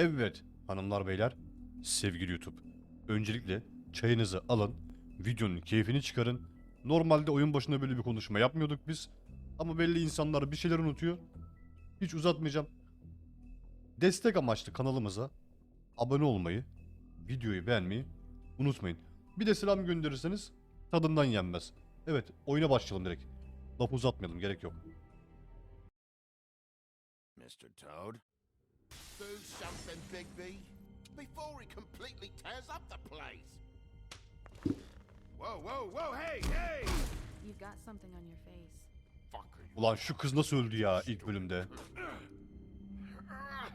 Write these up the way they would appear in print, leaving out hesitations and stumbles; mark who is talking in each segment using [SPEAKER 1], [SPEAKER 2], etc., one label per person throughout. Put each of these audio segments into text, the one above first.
[SPEAKER 1] Evet hanımlar beyler, sevgili YouTube. Öncelikle çayınızı alın, videonun keyfini çıkarın. Normalde oyun başında böyle bir konuşma yapmıyorduk biz. Ama belli insanlar bir şeyler unutuyor. Hiç uzatmayacağım. Destek amaçlı kanalımıza abone olmayı, videoyu beğenmeyi unutmayın. Bir de selam gönderirseniz tadından yenmez. Evet, oyuna başlayalım direkt. Laf uzatmayalım, gerek yok.
[SPEAKER 2] Mr. Toad. Do something, Big B, before he completely tears up the place. Whoa, whoa, whoa, hey, hey!
[SPEAKER 3] You've got something on your face.
[SPEAKER 2] Fucker.
[SPEAKER 1] Ulan şu kız nasıl öldü ya ilk bölümde?
[SPEAKER 3] You're not as bad.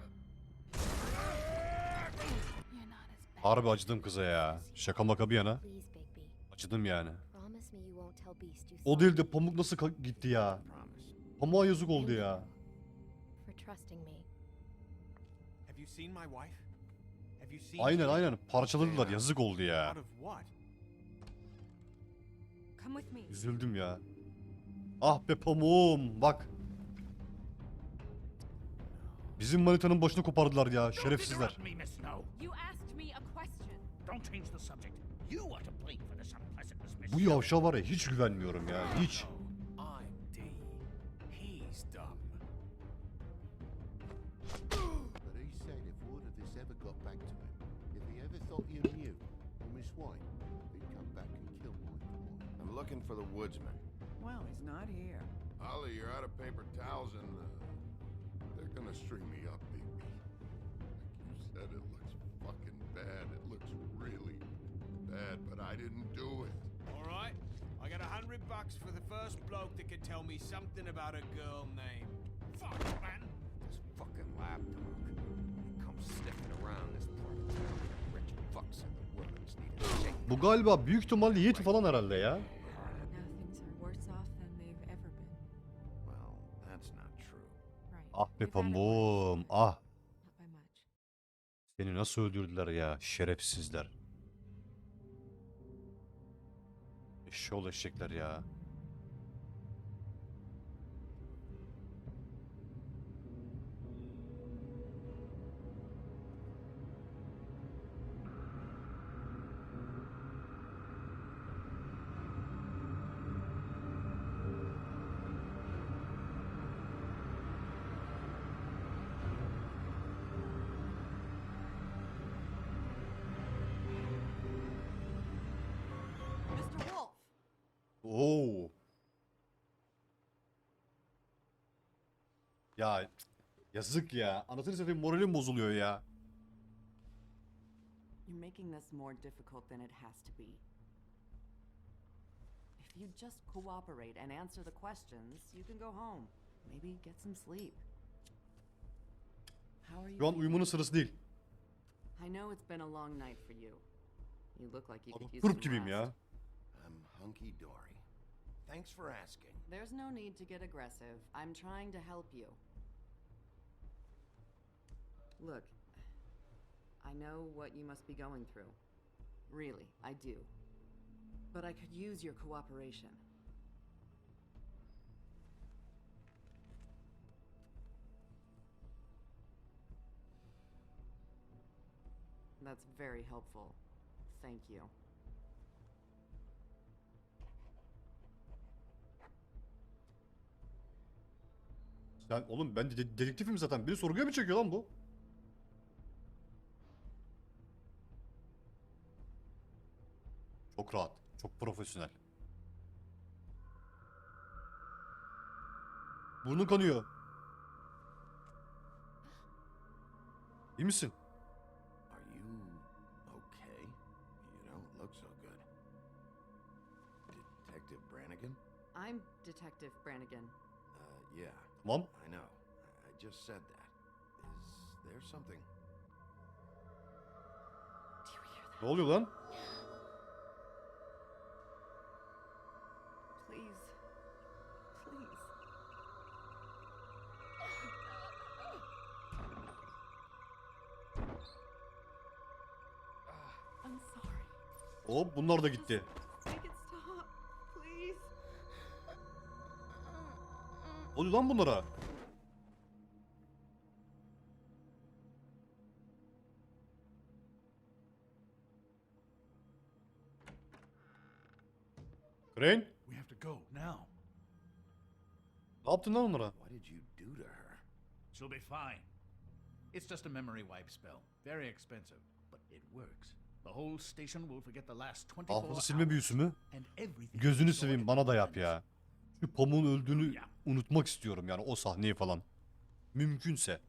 [SPEAKER 1] Harbi acıdım kıza ya. Şaka maka bir yana.
[SPEAKER 4] Please, Bigby.
[SPEAKER 1] Acıdım yani.
[SPEAKER 4] Promise me you won't tell Beast you
[SPEAKER 1] O
[SPEAKER 4] saw
[SPEAKER 1] değil de
[SPEAKER 4] me
[SPEAKER 1] Pamuk nasıl gitti ya?
[SPEAKER 2] Promise.
[SPEAKER 1] Pamuğa yazık oldu ya.
[SPEAKER 4] for trusting me.
[SPEAKER 5] Have you seen my wife? Have you seen?
[SPEAKER 1] Aynen parçaladılar, yazık oldu ya.
[SPEAKER 5] Out of what?
[SPEAKER 3] Come with me.
[SPEAKER 1] Üzüldüm ya. Ah be pamuğum bak. Bizim manitanın başını kopardılar ya şerefsizler.
[SPEAKER 2] Don't interrupt me, Miss Snow.
[SPEAKER 3] You asked me a question.
[SPEAKER 2] Don't change the subject. You are to blame for this unpleasantness, Miss
[SPEAKER 1] Bu
[SPEAKER 2] Snow.
[SPEAKER 1] yavşa var ya hiç güvenmiyorum ya hiç.
[SPEAKER 5] I'm D. He's dumb.
[SPEAKER 6] But he said if word of this ever got back to him, if he ever thought you knew, or Miss White, he'd come back and kill my boy.
[SPEAKER 2] I'm looking for the woodsman.
[SPEAKER 7] Well, he's not here.
[SPEAKER 8] Ollie, you're out of paper towels and they're gonna string me up, baby. Like you said, it looks fucking bad. It looks really bad, but I didn't do it.
[SPEAKER 5] All right. I got $100 for the first bloke that can tell me something about a girl named. Fuck, man.
[SPEAKER 2] This fucking lapdog. He comes sniffing around this part of town. Rich fucks in the woods need a shake.
[SPEAKER 1] Bu galiba büyük ihtimalle Yeti falan herhalde ya.
[SPEAKER 3] Now things are worse off than they've ever been.
[SPEAKER 2] Well, that's not true.
[SPEAKER 3] Right.
[SPEAKER 1] Ah be
[SPEAKER 3] We've had it
[SPEAKER 1] pamuğum
[SPEAKER 3] worse.
[SPEAKER 1] ah.
[SPEAKER 3] Not by much.
[SPEAKER 1] Seni nasıl öldürdüler ya şerefsizler. Eşşoğlu eşekler ya.
[SPEAKER 3] Mr. Wolf!
[SPEAKER 1] Oo. Ya yazık ya. Anasını satayım moralim bozuluyor ya.
[SPEAKER 7] You're making this more difficult than it has to be. If you just cooperate and answer the questions, you can go home. Maybe get some sleep. How are you?
[SPEAKER 1] Şu an
[SPEAKER 7] feeling?
[SPEAKER 1] uyumanın sırası değil.
[SPEAKER 7] I know it's been a long night for you. You look like you could use
[SPEAKER 1] Turp
[SPEAKER 7] some
[SPEAKER 1] gibiyim
[SPEAKER 7] rest.
[SPEAKER 1] ya.
[SPEAKER 2] I'm hunky dory. Thanks for asking.
[SPEAKER 7] There's no need to get aggressive. I'm trying to help you. Look, I know what you must be going through. Really, I do. But I could use your cooperation. That's very helpful. Thank you.
[SPEAKER 1] Sen oğlum ben dedektifim zaten. Beni sorguya mı çekiyor lan bu? Çok rahat. Çok profesyonel. Burnun kanıyor. İyi misin?
[SPEAKER 2] Are you okay? You don't look so good. Detective Brannigan?
[SPEAKER 7] I'm Detective Brannigan.
[SPEAKER 2] Yeah.
[SPEAKER 1] Tamam.
[SPEAKER 2] I know. I just said that. Is there something?
[SPEAKER 7] Do you hear that?
[SPEAKER 1] Ne oluyor lan?
[SPEAKER 7] Please. Please. I'm sorry.
[SPEAKER 1] Hop bunlar da gitti.
[SPEAKER 7] Make it stop. Please.
[SPEAKER 1] Ne oluyor lan bunlara? Crane?
[SPEAKER 9] We have to go now.
[SPEAKER 1] Ne yaptın lan onlara?
[SPEAKER 2] What did you do to her?
[SPEAKER 9] She'll be fine. It's just a memory wipe spell. Very expensive, but it works. The whole station will forget the last 24
[SPEAKER 1] Hafıza silme büyüsü mü?
[SPEAKER 9] and everything.
[SPEAKER 1] Gözünü
[SPEAKER 9] we saw
[SPEAKER 1] seveyim
[SPEAKER 9] in
[SPEAKER 1] bana
[SPEAKER 9] the
[SPEAKER 1] da yap
[SPEAKER 9] plans.
[SPEAKER 1] ya. Şu pamuğun öldüğünü unutmak istiyorum yani o sahneyi falan. Mümkünse.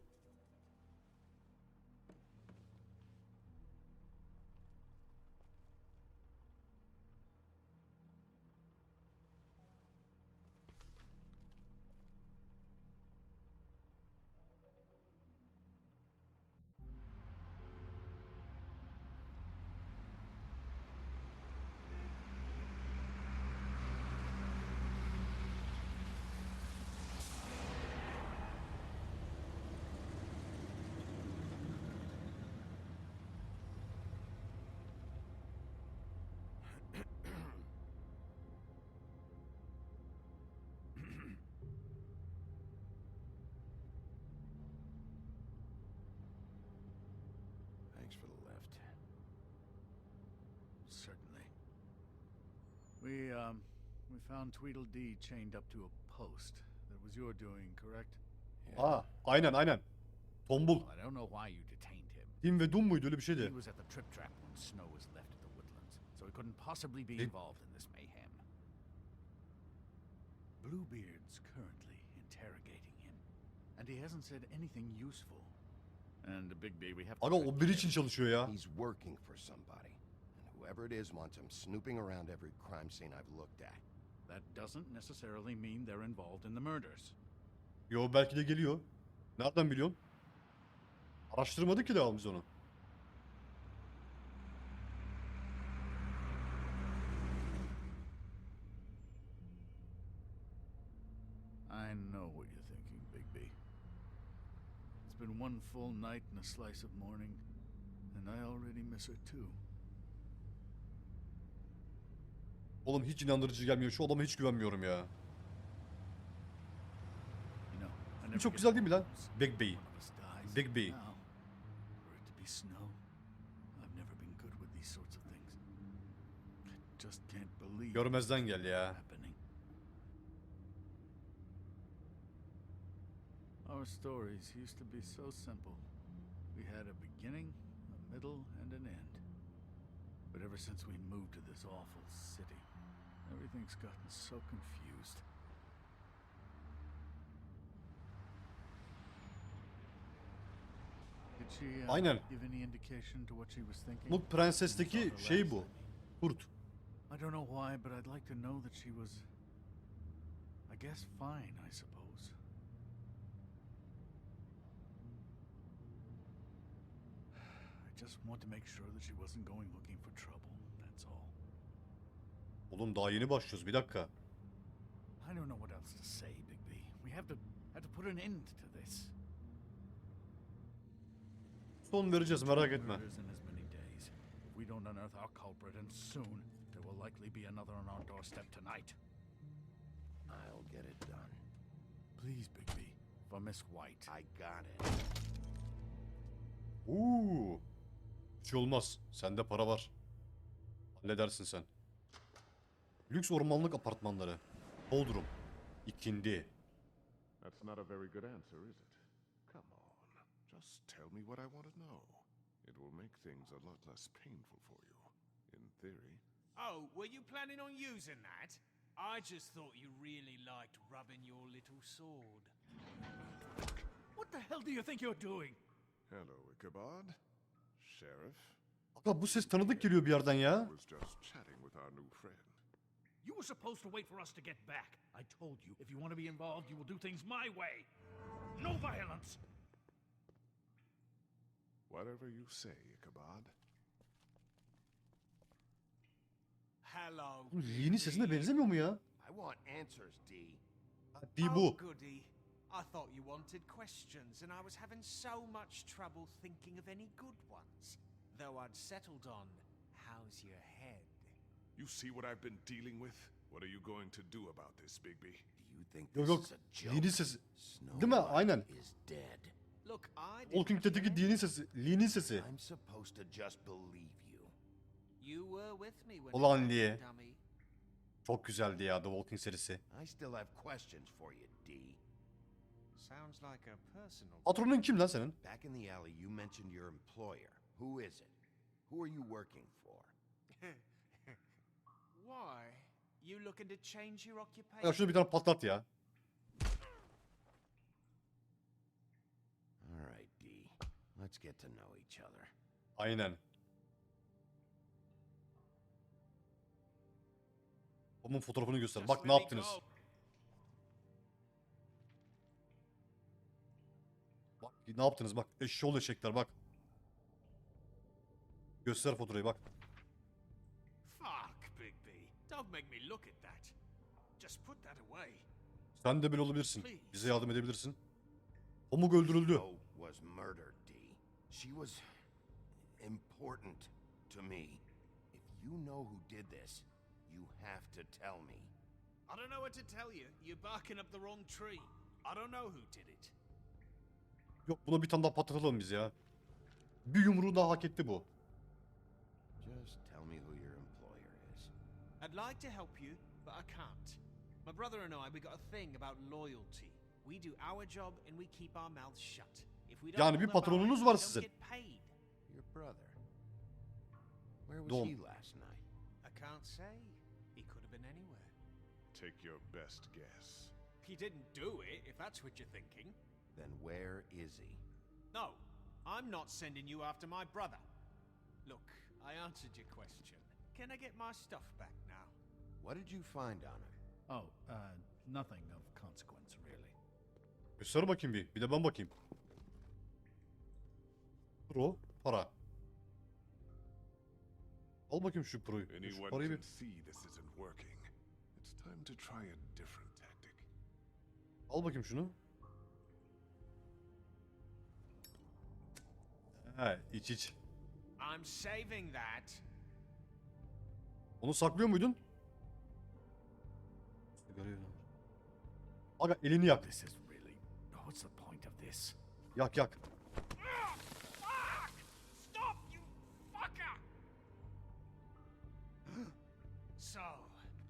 [SPEAKER 2] Thanks for the lift.
[SPEAKER 9] Certainly. We found Tweedledee chained up to a post. That was your doing, correct?
[SPEAKER 1] Aa, aynen. Tombul.
[SPEAKER 9] I don't know why you detained him.
[SPEAKER 1] Tim ve Dum muydu öyle bir
[SPEAKER 9] He
[SPEAKER 1] şeydi.
[SPEAKER 9] was at the trip trap when Snow was left at the woodlands, so he couldn't possibly be
[SPEAKER 1] Did-
[SPEAKER 9] involved in this mayhem. Bluebeard's currently interrogating him, and he hasn't said anything useful. And Bigby, we have to
[SPEAKER 1] Aga
[SPEAKER 9] tread
[SPEAKER 1] o biri için çalışıyor ya.
[SPEAKER 2] He's working for somebody. And whoever it is wants him snooping around every crime scene I've looked at.
[SPEAKER 9] That doesn't necessarily mean they're involved in the murders.
[SPEAKER 1] Yo belki de geliyor. Nereden biliyorsun? Araştırmadık ki daha biz onu.
[SPEAKER 9] I know what you're thinking, Bigby. It's been one full night and a slice of morning, and I already miss her too.
[SPEAKER 1] Oğlum hiç inandırıcı gelmiyor. Şu adama hiç güvenmiyorum ya.
[SPEAKER 9] You know, I never
[SPEAKER 1] Çok
[SPEAKER 9] get
[SPEAKER 1] güzel değil mi lan?
[SPEAKER 9] bones.
[SPEAKER 1] Big B.
[SPEAKER 9] One of us dies.
[SPEAKER 1] Bigby.
[SPEAKER 9] Now, for it to be Snow, I've never been good with these sorts of things. I just can't believe
[SPEAKER 1] Görmezden
[SPEAKER 9] it's
[SPEAKER 1] gel ya.
[SPEAKER 9] happening. Our stories used to be so simple. We had a beginning, a middle, and an end. But ever since we moved to this awful city, everything's gotten so confused. Did she
[SPEAKER 1] Aynen.
[SPEAKER 9] give any indication to what she was thinking?
[SPEAKER 1] Pamuk Prenses'teki şey bu. Kurt.
[SPEAKER 9] I don't know why, but I'd like to know that she was, I guess, fine, I suppose. I just want to make sure that she wasn't going looking for trouble, that's all.
[SPEAKER 1] Oğlum daha yeni başlıyoruz bir dakika.
[SPEAKER 9] I don't know what else to say, Bigby. We have to put an end to this.
[SPEAKER 1] Son vereceğiz merak etme.
[SPEAKER 9] Murders in as many days. If we don't unearth our culprit, and soon, there will likely be another on our doorstep tonight.
[SPEAKER 2] I'll get it done.
[SPEAKER 9] Please, Bigby, for Miss White.
[SPEAKER 2] I got it.
[SPEAKER 1] Bir şey olmaz. Sende para var. Halledersin sen. Lüks ormanlık apartmanları. Bodrum. İkindi.
[SPEAKER 8] That's not a very good answer, is it? Come on. Just tell me what I want to know. It will make things a lot less painful for you. In theory.
[SPEAKER 5] Oh, were you planning on using that? I just thought you really liked rubbing your little sword.
[SPEAKER 9] What the hell do you think you're doing?
[SPEAKER 8] Hello, Ichabod. Sheriff.
[SPEAKER 1] Aga bu ses tanıdık geliyor bir yerden ya.
[SPEAKER 8] Was just chatting with our new friend.
[SPEAKER 9] You were supposed to wait for us to get back. I told you, if you want to be involved, you will do things my way. No violence.
[SPEAKER 8] Whatever you say, Ichabod.
[SPEAKER 5] Hello.
[SPEAKER 1] Bu Lee'nin sesine benzemiyor mu ya?
[SPEAKER 2] I want answers, D.
[SPEAKER 1] Di
[SPEAKER 5] Oh,
[SPEAKER 1] bu.
[SPEAKER 5] goody. I thought you wanted questions, and I was having so much trouble thinking of any good ones. Though I'd settled on, how's your head?
[SPEAKER 8] You see what I've been dealing with? What are you going to do about this, Bigby?
[SPEAKER 2] Do you think
[SPEAKER 1] Yok
[SPEAKER 2] this
[SPEAKER 1] yok.
[SPEAKER 2] is a joke?
[SPEAKER 1] Lee'nin sesi.
[SPEAKER 2] Snow
[SPEAKER 1] Değil mi?
[SPEAKER 2] White
[SPEAKER 1] Aynen.
[SPEAKER 2] is dead.
[SPEAKER 5] Look, I
[SPEAKER 1] Walking
[SPEAKER 5] didn't
[SPEAKER 1] Dead'teki
[SPEAKER 5] kill
[SPEAKER 1] Lee'nin sesi. Lee'nin sesi.
[SPEAKER 2] I'm supposed to just believe you.
[SPEAKER 5] You were with me when
[SPEAKER 1] Ulan
[SPEAKER 5] it
[SPEAKER 1] Lee.
[SPEAKER 5] happened, dummy.
[SPEAKER 1] Çok güzeldi ya The Walking serisi.
[SPEAKER 10] I still have questions for you, D.
[SPEAKER 5] Sounds like a personal.
[SPEAKER 1] Patronun kim lan senin?
[SPEAKER 10] Back in the alley, you mentioned your employer. Who is it? Who are you working for?
[SPEAKER 5] Why? You looking to change your occupation?
[SPEAKER 1] Ya şunu bir tane patlat ya.
[SPEAKER 10] All right, D. Let's get to know each other.
[SPEAKER 1] Aynen. Onun fotoğrafını göster. Bak ne yaptınız. Bak ne yaptınız bak. Eşşoğlu eşekler bak. Göster fotoğrafı bak.
[SPEAKER 5] Fuck, Big B. Don't make me look at that. Just put that away.
[SPEAKER 1] Sen de böyle olabilirsin. Bize yardım edebilirsin. Pamuk öldürüldü.
[SPEAKER 10] Joe was murdered, D. She was important to me. If you know who did this, you have to tell me.
[SPEAKER 5] I don't know what to tell you. You're barking up the wrong tree. I don't know who did it.
[SPEAKER 1] Yok buna bir tane daha patlatalım biz ya. Bir yumruğu daha hak etti bu.
[SPEAKER 10] Just tell me who your employer is.
[SPEAKER 5] I'd like to help you, but I can't. My brother and I, we got a thing about loyalty. We do our job and we keep our mouths shut. If we don't
[SPEAKER 1] Yani bir
[SPEAKER 5] hold our
[SPEAKER 1] patronunuz
[SPEAKER 5] bargain,
[SPEAKER 1] var
[SPEAKER 5] we don't
[SPEAKER 1] sizin.
[SPEAKER 5] get paid.
[SPEAKER 10] Your brother. Where was
[SPEAKER 1] Dom.
[SPEAKER 10] he last night?
[SPEAKER 5] I can't say. He could have been anywhere.
[SPEAKER 8] Take your best guess.
[SPEAKER 5] He didn't do it, if that's what you're thinking.
[SPEAKER 10] Then where is he?
[SPEAKER 5] No, I'm not sending you after my brother. Look, I answered your question. Can I get my stuff back now?
[SPEAKER 10] What did you find on him?
[SPEAKER 9] Oh, nothing of consequence, really.
[SPEAKER 1] Göster bakayım bir. Bir de ben bakayım. Pro, para. Al bakayım şu proyu. Şu
[SPEAKER 8] Anyone
[SPEAKER 1] parayı
[SPEAKER 8] can
[SPEAKER 1] bir.
[SPEAKER 8] see this isn't working. It's time to try a different tactic.
[SPEAKER 1] Al bakayım şunu. He iç iç.
[SPEAKER 5] I'm saving that.
[SPEAKER 1] Onu saklıyor muydun? Sigarayı. Aga elini yak.
[SPEAKER 9] This is really... What's the point of this?
[SPEAKER 1] Yak yak.
[SPEAKER 5] Fuck! Stop, you fucker! So,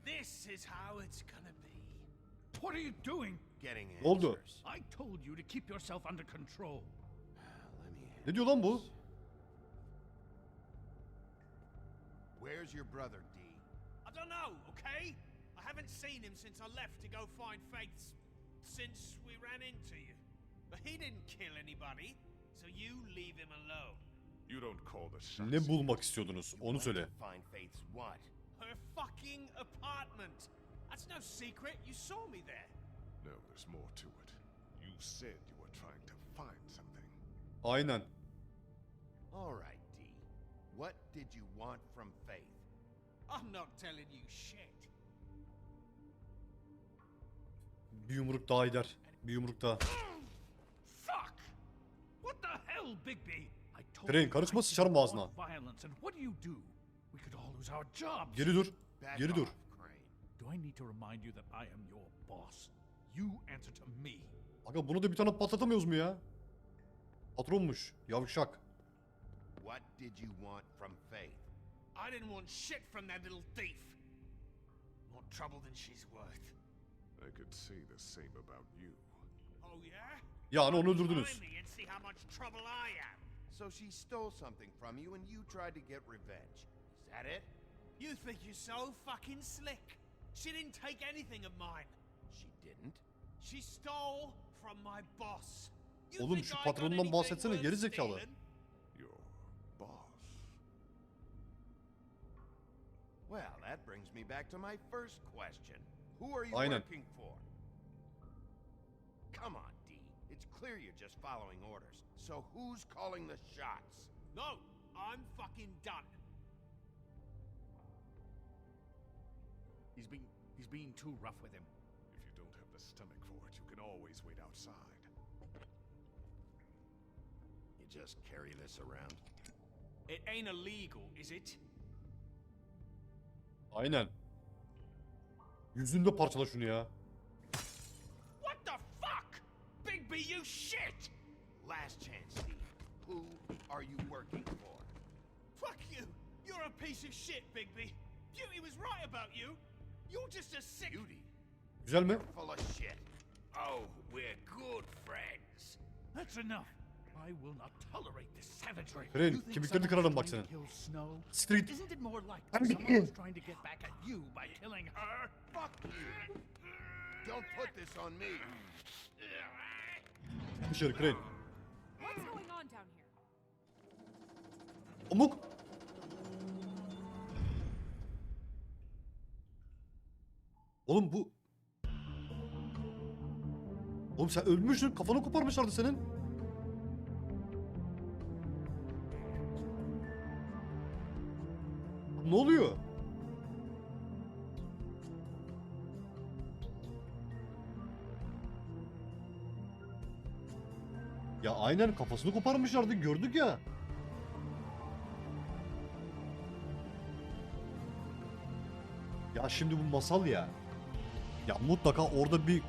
[SPEAKER 5] this is how it's gonna be.
[SPEAKER 9] What are you doing?
[SPEAKER 10] Getting
[SPEAKER 1] Ne oldu?
[SPEAKER 10] answers.
[SPEAKER 9] I told you to keep yourself under control.
[SPEAKER 10] Let me
[SPEAKER 1] Ne diyor lan bu?
[SPEAKER 10] Where's your brother, D?
[SPEAKER 5] I don't know, okay? I haven't seen him since I left to go find Faith's... since we ran into you. But he didn't kill anybody, so you leave him alone.
[SPEAKER 8] You don't call the shots.
[SPEAKER 1] Ne bulmak istiyordunuz?
[SPEAKER 10] You
[SPEAKER 1] Onu
[SPEAKER 10] went
[SPEAKER 1] söyle.
[SPEAKER 10] to find Faith's what?
[SPEAKER 5] Her fucking apartment. That's no secret, you saw me there.
[SPEAKER 8] No, there's more to it. You said you were trying to find something.
[SPEAKER 1] Aynen.
[SPEAKER 10] All right, D. What did you want from Faith?
[SPEAKER 5] I'm not telling you shit.
[SPEAKER 1] Bir yumruk daha gider. Bir yumruk daha.
[SPEAKER 9] Fuck! What the hell, Big B? I told
[SPEAKER 1] Crane,
[SPEAKER 9] you
[SPEAKER 1] karışma,
[SPEAKER 9] I
[SPEAKER 1] sıçarım
[SPEAKER 9] didn't
[SPEAKER 1] ağzına.
[SPEAKER 9] want violence, and what do? We could all lose our jobs.
[SPEAKER 1] Geri dur.
[SPEAKER 10] Back
[SPEAKER 1] Geri dur.
[SPEAKER 10] off, Crane.
[SPEAKER 9] Do I need to remind you that I am your boss? You answer to me.
[SPEAKER 1] Aga bunu da bir tane patlatamıyoruz mu ya? Patronmuş. Yavşak.
[SPEAKER 10] What did you want from Faith?
[SPEAKER 5] I didn't want shit from that little thief. More trouble than she's worth.
[SPEAKER 8] I could say the same about you.
[SPEAKER 5] Oh yeah?
[SPEAKER 1] Yani onu öldürdünüz.
[SPEAKER 5] Find me and see how much trouble I am.
[SPEAKER 10] So she stole something from you and you tried to get revenge. Is that it?
[SPEAKER 5] You think you're so fucking slick. She didn't take anything of mine.
[SPEAKER 10] She didn't?
[SPEAKER 5] She stole from my boss. You
[SPEAKER 1] Oğlum
[SPEAKER 5] think
[SPEAKER 1] şu
[SPEAKER 5] I got
[SPEAKER 1] patronundan
[SPEAKER 5] anything
[SPEAKER 1] bahsetsene,
[SPEAKER 5] worth
[SPEAKER 1] geri zekalı.
[SPEAKER 5] stealing?
[SPEAKER 8] Your boss.
[SPEAKER 10] Well, that brings me back to my first question. Who are you
[SPEAKER 1] Aynen.
[SPEAKER 10] working for? Come on, D. It's clear you're just following orders. So who's calling the shots?
[SPEAKER 5] No, I'm fucking done.
[SPEAKER 9] He's being too rough with him.
[SPEAKER 8] If you don't have the stomach for it, you can always wait outside.
[SPEAKER 10] You just carry this around?
[SPEAKER 5] It ain't illegal, is it?
[SPEAKER 1] Aynen. Yüzünde parçala şunu ya.
[SPEAKER 5] What the fuck? Big B, you shit!
[SPEAKER 10] Last chance, D. Who are you working for?
[SPEAKER 5] Fuck you! You're a piece of shit, Bigby! Beauty was right about you! You're just a sick...
[SPEAKER 10] Beauty,
[SPEAKER 1] Güzel mi?
[SPEAKER 10] full of shit. Oh, we're good friends.
[SPEAKER 9] That's enough. I will not tolerate this savagery.
[SPEAKER 1] Crane,
[SPEAKER 9] You think
[SPEAKER 1] kemiklerini
[SPEAKER 9] someone
[SPEAKER 1] kırarım
[SPEAKER 9] was
[SPEAKER 1] bak
[SPEAKER 9] trying to
[SPEAKER 1] senin.
[SPEAKER 9] kill Snow?
[SPEAKER 1] Street.
[SPEAKER 9] Isn't it more likely
[SPEAKER 1] I'm
[SPEAKER 9] someone
[SPEAKER 1] here.
[SPEAKER 9] was trying to get back at you by killing her?
[SPEAKER 10] Fuck you. Don't put this on me.
[SPEAKER 1] Dışarı Crane.
[SPEAKER 3] What's going on down here?
[SPEAKER 1] Pamuk. Oğlum bu... Oğlum sen ölmüşsün. Kafanı koparmışlardı senin. Ne oluyor? Ya aynen kafasını koparmışlardı gördük ya. Ya şimdi bu masal ya. Ya mutlaka orada bir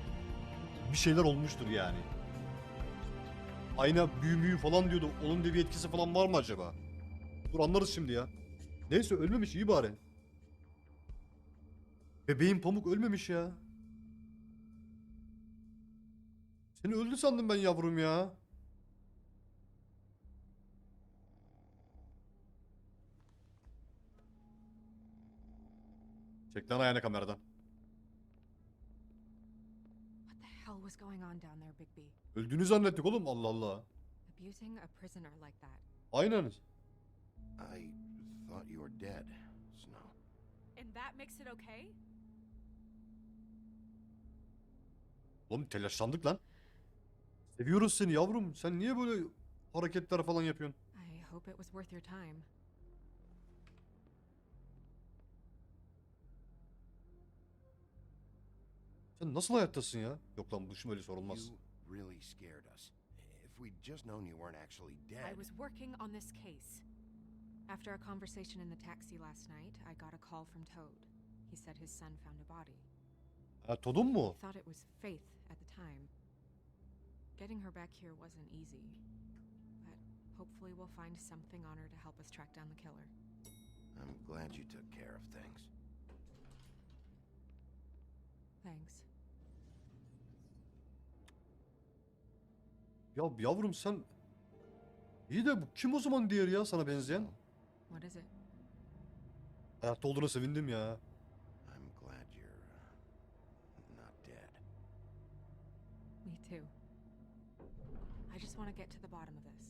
[SPEAKER 1] şeyler olmuştur yani. Ayna büyü falan diyordu. Onun da bir etkisi falan var mı acaba? Dur anlarız şimdi ya. Neyse ölmemiş iyi bari. Bebeğim Pamuk ölmemiş ya. Seni öldü sandım ben yavrum ya. Çek lan ayağını kameradan.
[SPEAKER 3] What the hell was going on down there, Bigby?
[SPEAKER 1] Öldüğünü zannettik oğlum Allah Allah.
[SPEAKER 3] Abusing a prisoner like that.
[SPEAKER 1] Aynen.
[SPEAKER 10] I thought you were dead, Snow.
[SPEAKER 3] And that makes it okay?
[SPEAKER 1] Oğlum telaşlandık lan. Seviyoruz seni yavrum. Sen niye böyle hareketler falan yapıyorsun?
[SPEAKER 3] I hope it was worth your time.
[SPEAKER 1] Sen nasıl hayattasın ya? Yok lan bu şimdi öyle sorulmaz.
[SPEAKER 10] You really scared us. If we'd just known you weren't actually dead.
[SPEAKER 3] I was working on this case. After a conversation in the taxi last night, I got a call from Toad. He said his son found a body.
[SPEAKER 1] Ha Todd'un mu?
[SPEAKER 3] I thought it was Faith at the time. Getting her back here wasn't easy. But hopefully we'll find something on her to help us track down the killer.
[SPEAKER 10] I'm glad you took care of things.
[SPEAKER 3] Thanks.
[SPEAKER 1] Ya yavrum sen... İyi de bu kim o zaman diğeri ya sana benzeyen?
[SPEAKER 3] What is it?
[SPEAKER 1] Hayatta olduğuna sevindim ya.
[SPEAKER 10] I'm glad you're not dead.
[SPEAKER 3] Me too. I just want to get to the bottom of this.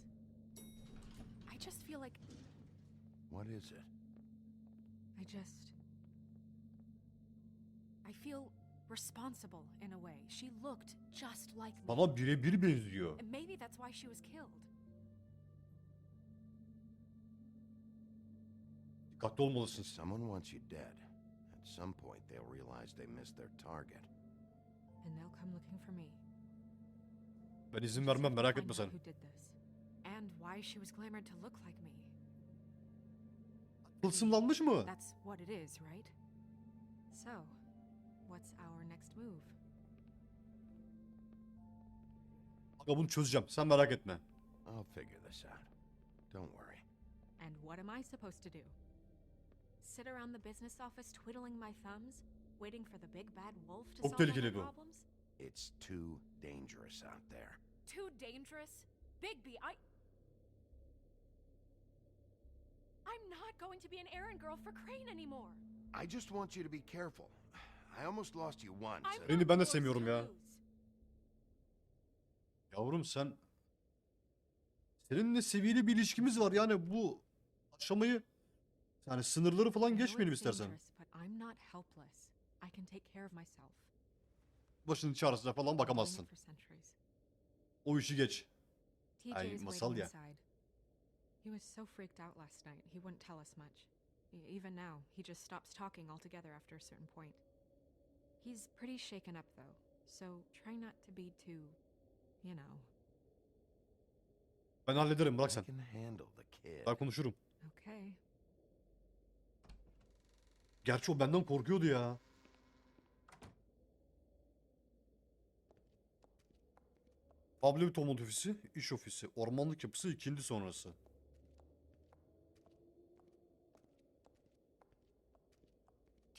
[SPEAKER 3] I just feel like
[SPEAKER 10] What is it?
[SPEAKER 3] I feel responsible in a way. She looked just like me.
[SPEAKER 1] Bana birebir benziyor.
[SPEAKER 3] And maybe that's why she was killed.
[SPEAKER 1] Dikkatli olmalısın.
[SPEAKER 10] Someone wants you dead. At some point, they'll realize they missed their target.
[SPEAKER 3] And they'll come looking for me.
[SPEAKER 1] Ben izin
[SPEAKER 3] Just
[SPEAKER 1] vermem
[SPEAKER 3] have to
[SPEAKER 1] merak
[SPEAKER 3] find
[SPEAKER 1] etme
[SPEAKER 3] out
[SPEAKER 1] sen.
[SPEAKER 3] Who did this? And why she was glamored to look like me.
[SPEAKER 1] Tılsımlanmış mı?
[SPEAKER 3] That's what it is, right? So, what's our next move?
[SPEAKER 1] Aga bunu çözeceğim. Sen merak etme.
[SPEAKER 10] I'll figure this out. Don't worry.
[SPEAKER 3] And what am I supposed to do? Sit around the business office twiddling my thumbs, waiting for the big bad wolf to
[SPEAKER 1] Çok
[SPEAKER 3] solve all my
[SPEAKER 1] tehlikeli bu.
[SPEAKER 3] problems?
[SPEAKER 10] It's too dangerous out there.
[SPEAKER 3] Too dangerous? Bigby, I'm not going to be an errand girl for Crane anymore.
[SPEAKER 10] I just want you to be careful. I almost lost you once.
[SPEAKER 3] I'm
[SPEAKER 10] and-
[SPEAKER 1] Beni
[SPEAKER 3] not
[SPEAKER 1] ben de
[SPEAKER 3] yours
[SPEAKER 1] sevmiyorum
[SPEAKER 3] to
[SPEAKER 1] ya.
[SPEAKER 3] lose.
[SPEAKER 1] Yavrum sen... Seninle seviyeli bir ilişkimiz var yani bu aşamayı... Yani sınırları falan
[SPEAKER 3] I know
[SPEAKER 1] geçmeyelim
[SPEAKER 3] it's
[SPEAKER 1] istersen.
[SPEAKER 3] dangerous, but I'm not helpless. I can take care of myself.
[SPEAKER 1] Başının çaresine falan
[SPEAKER 3] I've been doing
[SPEAKER 1] bakamazsın.
[SPEAKER 3] it for centuries.
[SPEAKER 1] O işi geç.
[SPEAKER 3] TJ
[SPEAKER 1] Ay,
[SPEAKER 3] is
[SPEAKER 1] masal
[SPEAKER 3] waiting
[SPEAKER 1] ya.
[SPEAKER 3] inside. He was so freaked out last night, he wouldn't tell us much. Even now, he just stops talking altogether after a certain point. He's pretty shaken up though, so try not to be too, you know.
[SPEAKER 1] Ben hallederim bırak
[SPEAKER 10] I
[SPEAKER 1] sen.
[SPEAKER 10] can handle the kid.
[SPEAKER 1] Ben konuşurum.
[SPEAKER 3] Okay.
[SPEAKER 1] Gerçi o benden korkuyordu ya. Pablo Tomut ofisi, iş ofisi, ormanlık yapısı ikindi sonrası.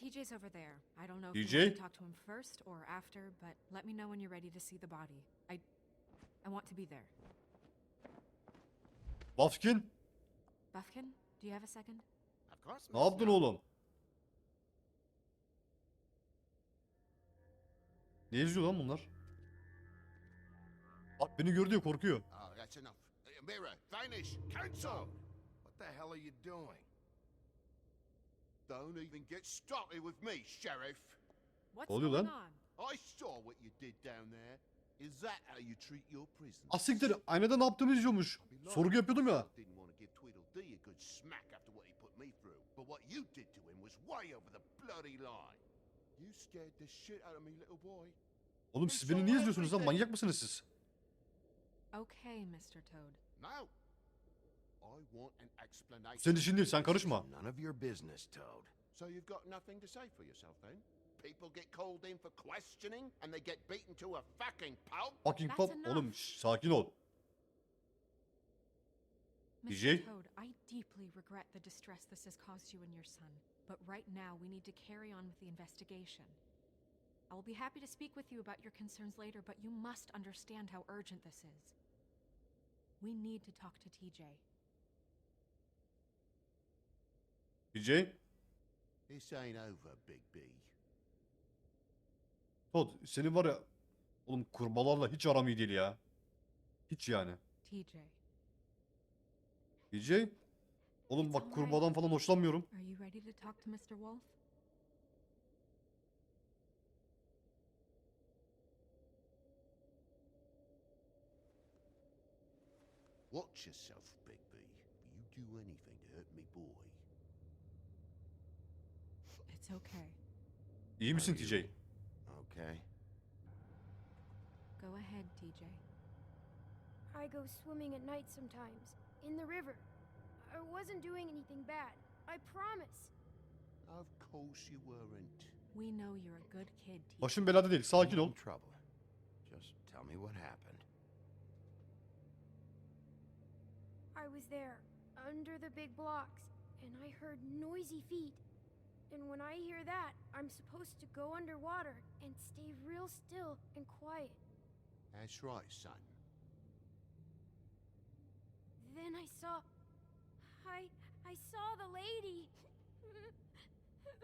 [SPEAKER 3] TJ's over there. I don't know if
[SPEAKER 1] TJ?
[SPEAKER 3] you want to talk to him first or after, but let me know when you're ready to see the body. I want to be there.
[SPEAKER 1] Buffkin,
[SPEAKER 3] Buffkin, do you have a second?
[SPEAKER 10] Of course,
[SPEAKER 1] ne yaptın oğlum? Ne izliyor lan bunlar? Bak beni gördü ya, korkuyor.
[SPEAKER 8] Oh, that's enough. Mirror, vanish, cancel!
[SPEAKER 10] What the hell are you doing?
[SPEAKER 8] Don't even get started with me, Sheriff.
[SPEAKER 3] What's
[SPEAKER 1] Oluyor
[SPEAKER 3] going
[SPEAKER 1] lan.
[SPEAKER 3] on?
[SPEAKER 8] I saw what you did down there. Is that how you treat your prisoners?
[SPEAKER 1] Asiktir, aynada ne yaptığımı izliyormuş.
[SPEAKER 8] I'd be lying
[SPEAKER 1] Sorgu yapıyordum ya.
[SPEAKER 8] if I didn't want to give Tweedledee a good smack after what he put me through. But what you did to him was way over the bloody line. You scared the shit out of me, little boy.
[SPEAKER 1] Oğlum siz beni niye izliyorsunuz lan? Manyak mısınız siz?
[SPEAKER 3] Okay, Mr. Toad.
[SPEAKER 8] No. I want an explanation.
[SPEAKER 1] Senin işin değil, sen karışma.
[SPEAKER 10] None of your business, Toad.
[SPEAKER 8] So you've got nothing to say for yourself then? People get called in for questioning and they get beaten to a fucking pulp?
[SPEAKER 1] Fucking
[SPEAKER 3] That's
[SPEAKER 1] pop.
[SPEAKER 3] enough.
[SPEAKER 1] Oğlum sakin ol.
[SPEAKER 3] Mr.
[SPEAKER 1] TJ?
[SPEAKER 3] Toad, I deeply regret the distress this has caused you and your son, but right now we need to carry on with the investigation. I will be happy to speak with you about your concerns later, but you must understand how urgent this is. We need to talk to TJ.
[SPEAKER 1] DJ,
[SPEAKER 8] This ain't over, Big B.
[SPEAKER 1] Todd, senin var ya, oğlum kurbalarla hiç aram iyi değil ya. Hiç yani.
[SPEAKER 3] TJ,
[SPEAKER 1] DJ, oğlum bak
[SPEAKER 3] alright.
[SPEAKER 1] kurbağadan falan hoşlanmıyorum.
[SPEAKER 3] are you ready to talk to Mr. Wolf?
[SPEAKER 8] Watch yourself, Big B. You do anything to hurt me boy.
[SPEAKER 3] It's okay.
[SPEAKER 1] İyi misin TJ?
[SPEAKER 10] Okay.
[SPEAKER 3] Go ahead, TJ.
[SPEAKER 11] I go swimming at night sometimes, in the river. I wasn't doing anything bad, I promise.
[SPEAKER 8] Of course you weren't.
[SPEAKER 3] We know you're a good kid, TJ.
[SPEAKER 1] Başım belada değil, sakin
[SPEAKER 10] I'm
[SPEAKER 1] ol.
[SPEAKER 10] in trouble. Just tell me what happened.
[SPEAKER 11] I was there, under the big blocks, and I heard noisy feet. And when I hear that, I'm supposed to go underwater and stay real still and quiet.
[SPEAKER 8] That's right, son.
[SPEAKER 11] Then I saw... I saw the lady.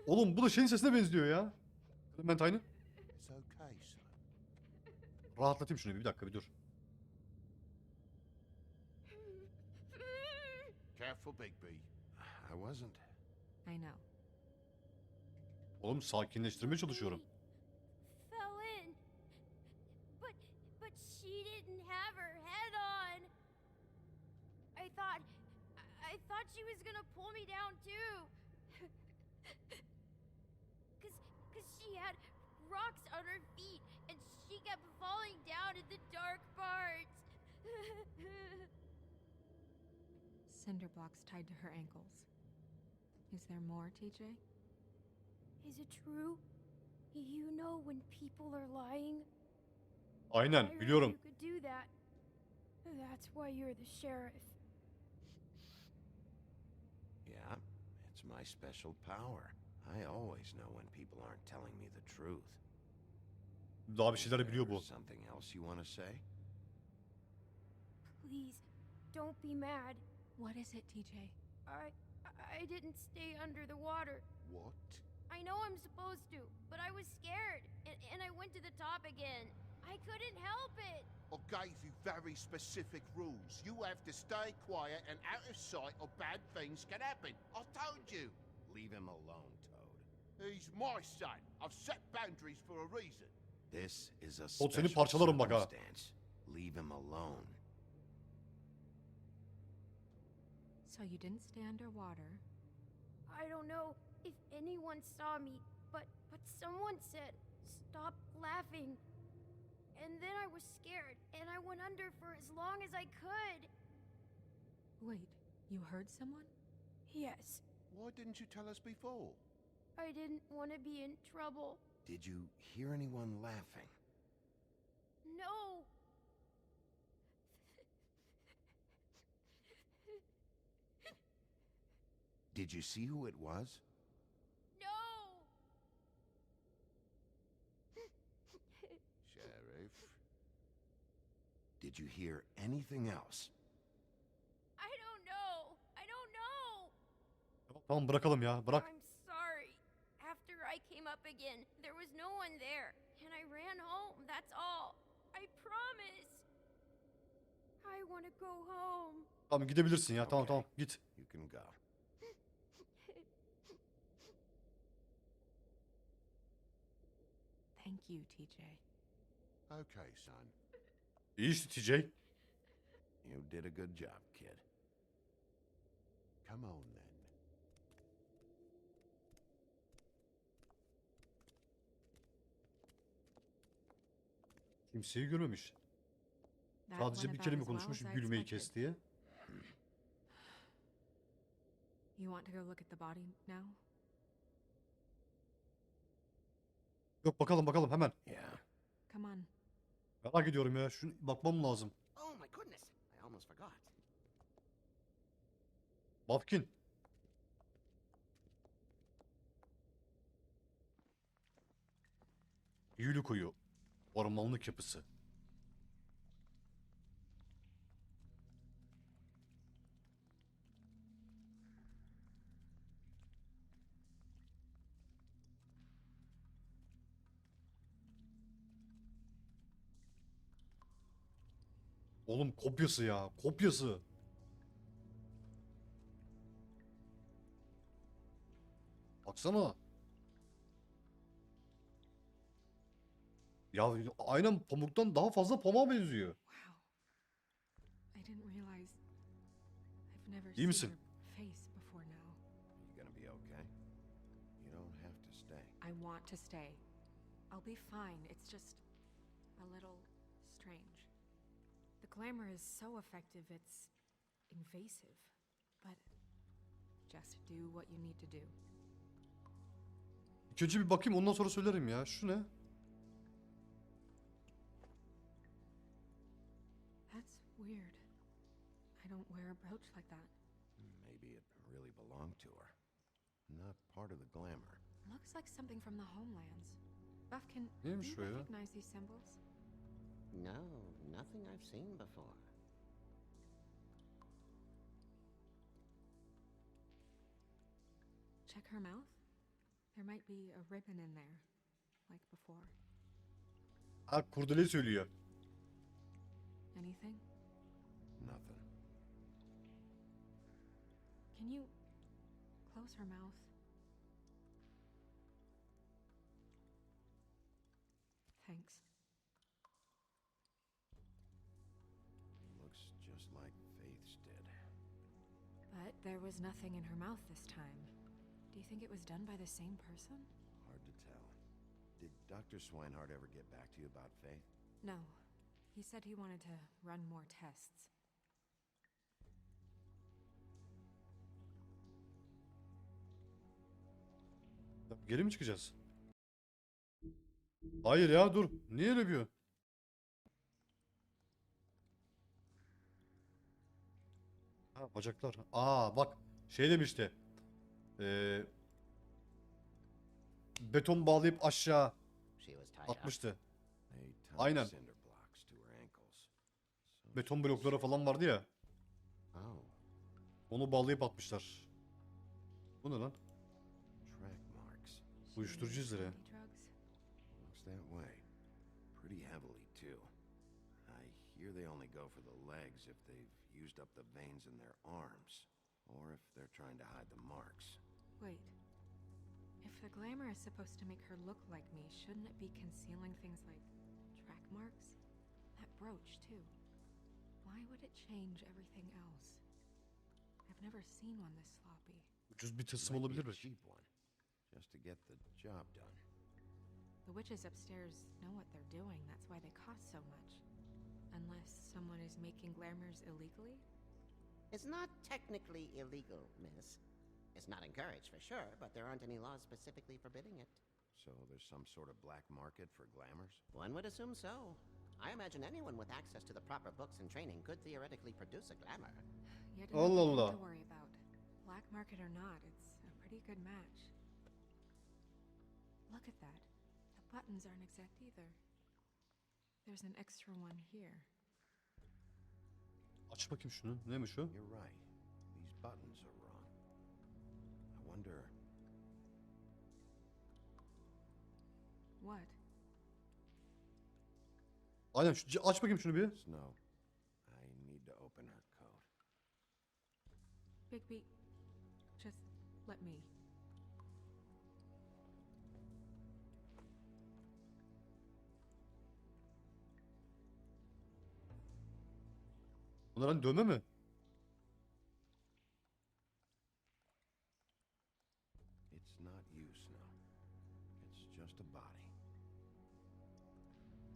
[SPEAKER 1] Oğlum bu da şeyin sesine benziyor ya. Clementine'in.
[SPEAKER 8] It's okay, son.
[SPEAKER 1] Rahatlatayım şunu bir dakika, bir dur.
[SPEAKER 8] Careful, Big B.
[SPEAKER 10] I wasn't.
[SPEAKER 3] I know.
[SPEAKER 1] Oğlum sakinleştirmeye çalışıyorum.
[SPEAKER 11] Fell in. But she didn't have her head on. I thought she was gonna pull me down too. Cause she had rocks on her feet and she kept falling down in the dark parts.
[SPEAKER 3] Cinder blocks tied to her ankles. Is there more, TJ?
[SPEAKER 11] Is it true? You know when people are lying? I
[SPEAKER 1] Aynen,
[SPEAKER 11] heard
[SPEAKER 1] biliyorum.
[SPEAKER 11] you could do that. That's why you're the sheriff.
[SPEAKER 10] Yeah, it's my special power. I always know when people aren't telling me the truth.
[SPEAKER 1] Daha bir şeyler biliyor bu.
[SPEAKER 10] Something else you want to say?
[SPEAKER 11] Please, don't be mad.
[SPEAKER 3] What is it, TJ?
[SPEAKER 11] I didn't stay under the water.
[SPEAKER 8] What?
[SPEAKER 11] I know I'm supposed to, but I was scared, and I went to the top again. I couldn't help it.
[SPEAKER 8] I gave you very specific rules. You have to stay quiet and out of sight or bad things can happen. I told you.
[SPEAKER 10] Leave him alone, Toad.
[SPEAKER 8] He's my son. I've set boundaries for a reason.
[SPEAKER 10] This is a
[SPEAKER 1] Toad, seni
[SPEAKER 10] special
[SPEAKER 1] parçalarım bak ha.
[SPEAKER 10] circumstance. Leave him alone.
[SPEAKER 3] So you didn't stay underwater.
[SPEAKER 11] I don't know if anyone saw me, but someone said, "Stop laughing." And then I was scared, and I went under for as long as I could.
[SPEAKER 3] Wait, you heard someone?
[SPEAKER 11] Yes,
[SPEAKER 8] Why didn't you tell us before?
[SPEAKER 11] I didn't want to be in trouble.
[SPEAKER 10] Did you hear anyone laughing?
[SPEAKER 11] No.
[SPEAKER 10] Did you see who it was?
[SPEAKER 11] No.
[SPEAKER 10] Did you hear anything else?
[SPEAKER 11] I don't know. I don't know.
[SPEAKER 1] Tamam bırakalım ya. Bırak.
[SPEAKER 11] I'm sorry. After I came up again, there was no one there, and I ran home. That's all. I promise. I want to go home.
[SPEAKER 1] Tamam gidebilirsin ya. Tamam tamam git.
[SPEAKER 10] You can go.
[SPEAKER 3] Thank you, TJ.
[SPEAKER 6] Okay, son.
[SPEAKER 1] İyi işte TJ.
[SPEAKER 10] You did a good job, kid.
[SPEAKER 6] Come on then.
[SPEAKER 1] Kimseyi görmemiş.
[SPEAKER 3] That
[SPEAKER 1] Sadece
[SPEAKER 3] went
[SPEAKER 1] bir
[SPEAKER 3] about
[SPEAKER 1] kelime
[SPEAKER 3] as well
[SPEAKER 1] konuşmuş,
[SPEAKER 3] as I
[SPEAKER 1] gülmeyi
[SPEAKER 3] expected.
[SPEAKER 1] kes diye.
[SPEAKER 3] You want to go look at the body now?
[SPEAKER 1] Yok bakalım hemen.
[SPEAKER 10] Yeah.
[SPEAKER 3] Come on.
[SPEAKER 1] Merak ediyorum ya. Şunu bakmam lazım.
[SPEAKER 10] Oh my goodness, I almost forgot.
[SPEAKER 1] Bafkin. Yülü koyu. Ormanlık yapısı. Oğlum kopyası ya. Kopyası. Baksana. Ya aynen pamuktan daha fazla pamuğa benziyor.
[SPEAKER 3] Wow. I didn't realize I've never
[SPEAKER 1] İyi
[SPEAKER 3] seen
[SPEAKER 1] misin?
[SPEAKER 3] your face before now.
[SPEAKER 10] You gonna be okay? You don't have to stay.
[SPEAKER 3] I want to stay. I'll be fine. It's just a little strange. The glamour is so effective, it's invasive. But just do what you need to do.
[SPEAKER 1] İlk önce bir bakayım ondan sonra söylerim ya. Şu ne?
[SPEAKER 3] That's weird. I don't wear a brooch like that.
[SPEAKER 10] Maybe it really belonged to her. Not part of the glamour.
[SPEAKER 3] Looks like something from the homelands. Buffkin, do
[SPEAKER 1] Neymiş
[SPEAKER 3] you
[SPEAKER 1] o ya?
[SPEAKER 3] recognize these symbols?
[SPEAKER 12] No, nothing I've seen before.
[SPEAKER 3] Check her mouth. There might be a ribbon in there, like before.
[SPEAKER 1] Ha kurdele söylüyor.
[SPEAKER 3] Anything?
[SPEAKER 10] Nothing.
[SPEAKER 3] Can you close her mouth? Thanks.
[SPEAKER 10] Looks just like Faith's did.
[SPEAKER 3] But there was nothing in her mouth this time. Do you think it was done by the same person?
[SPEAKER 10] Hard to tell. Did Dr. Swinehart ever get back to you about Faith?
[SPEAKER 3] No. He said he wanted to run more tests.
[SPEAKER 1] Geri mi çıkacağız? Hayır ya dur. Niye öyle yapıyor? Ha bacaklar. Aa bak şey demişti. Beton bağlayıp aşağı
[SPEAKER 12] She was tied up.
[SPEAKER 1] atmıştı.
[SPEAKER 10] They tied
[SPEAKER 1] Aynen.
[SPEAKER 10] cinder blocks to her ankles. So
[SPEAKER 1] Beton
[SPEAKER 10] she's-
[SPEAKER 1] blokları falan vardı ya.
[SPEAKER 10] Oh,
[SPEAKER 1] Onu bağlayıp atmışlar. Bu ne lan?
[SPEAKER 10] track marks.
[SPEAKER 1] Uyuşturucu izleri.
[SPEAKER 3] Drugs?
[SPEAKER 10] Looks that way. Pretty heavily, too. I hear they only go for the legs if they've used up the veins in their arms, or if they're trying to hide the marks.
[SPEAKER 3] Wait. If the glamour is supposed to make her look like me, shouldn't it be concealing things like track marks? That brooch, too. Why would it change everything else? I've never seen one this sloppy.
[SPEAKER 1] Ucuz bir tılsım
[SPEAKER 10] Might be
[SPEAKER 1] olabilir
[SPEAKER 10] a
[SPEAKER 1] mi?
[SPEAKER 10] cheap one, just to get the job done.
[SPEAKER 3] The witches upstairs know what they're doing. That's why they cost so much. Unless someone is making glamours illegally?
[SPEAKER 12] It's not technically illegal, miss. It's not encouraged for sure, but there aren't any laws specifically forbidding it.
[SPEAKER 10] So there's some sort of black market for glamours?
[SPEAKER 12] One would assume so. I imagine anyone with access to the proper books and training could theoretically produce a glamour.
[SPEAKER 3] Yet
[SPEAKER 1] Allah
[SPEAKER 3] another
[SPEAKER 1] Allah.
[SPEAKER 3] thing to worry about. Black market or not, it's a pretty good match. Look at that. The buttons aren't exact either. There's an extra one here.
[SPEAKER 1] Aç bakayım şunu. Neymiş o?
[SPEAKER 10] You're right. These buttons are wrong. I wonder...
[SPEAKER 3] What?
[SPEAKER 1] Aynen aç bakayım şunu bir.
[SPEAKER 10] Snow, I need to open her code.
[SPEAKER 3] Bigby, just let me.
[SPEAKER 1] Bunlar hani dövme mi?
[SPEAKER 10] It's not you, Snow. It's just a body.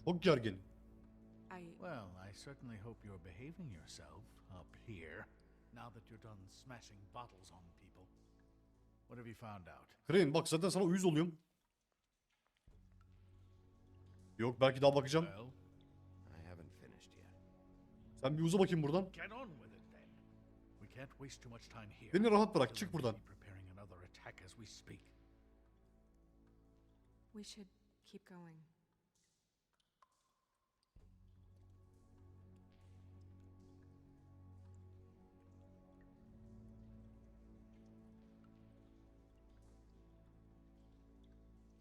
[SPEAKER 1] Çok gergin.
[SPEAKER 9] Well, I certainly hope you're behaving yourself up here, now that you're done smashing bottles on people. What have you found out?
[SPEAKER 1] Crane bak zaten sana uyuz oluyorum. Yok belki daha bakacağım.
[SPEAKER 9] Well,
[SPEAKER 10] I haven't finished yet.
[SPEAKER 1] Sen bir uza bakayım buradan.
[SPEAKER 9] get on with it then. We can't waste too much time here.
[SPEAKER 1] Beni rahat bırak,
[SPEAKER 9] Still
[SPEAKER 1] çık buradan.
[SPEAKER 9] may be preparing another attack as we speak.
[SPEAKER 3] We should keep going.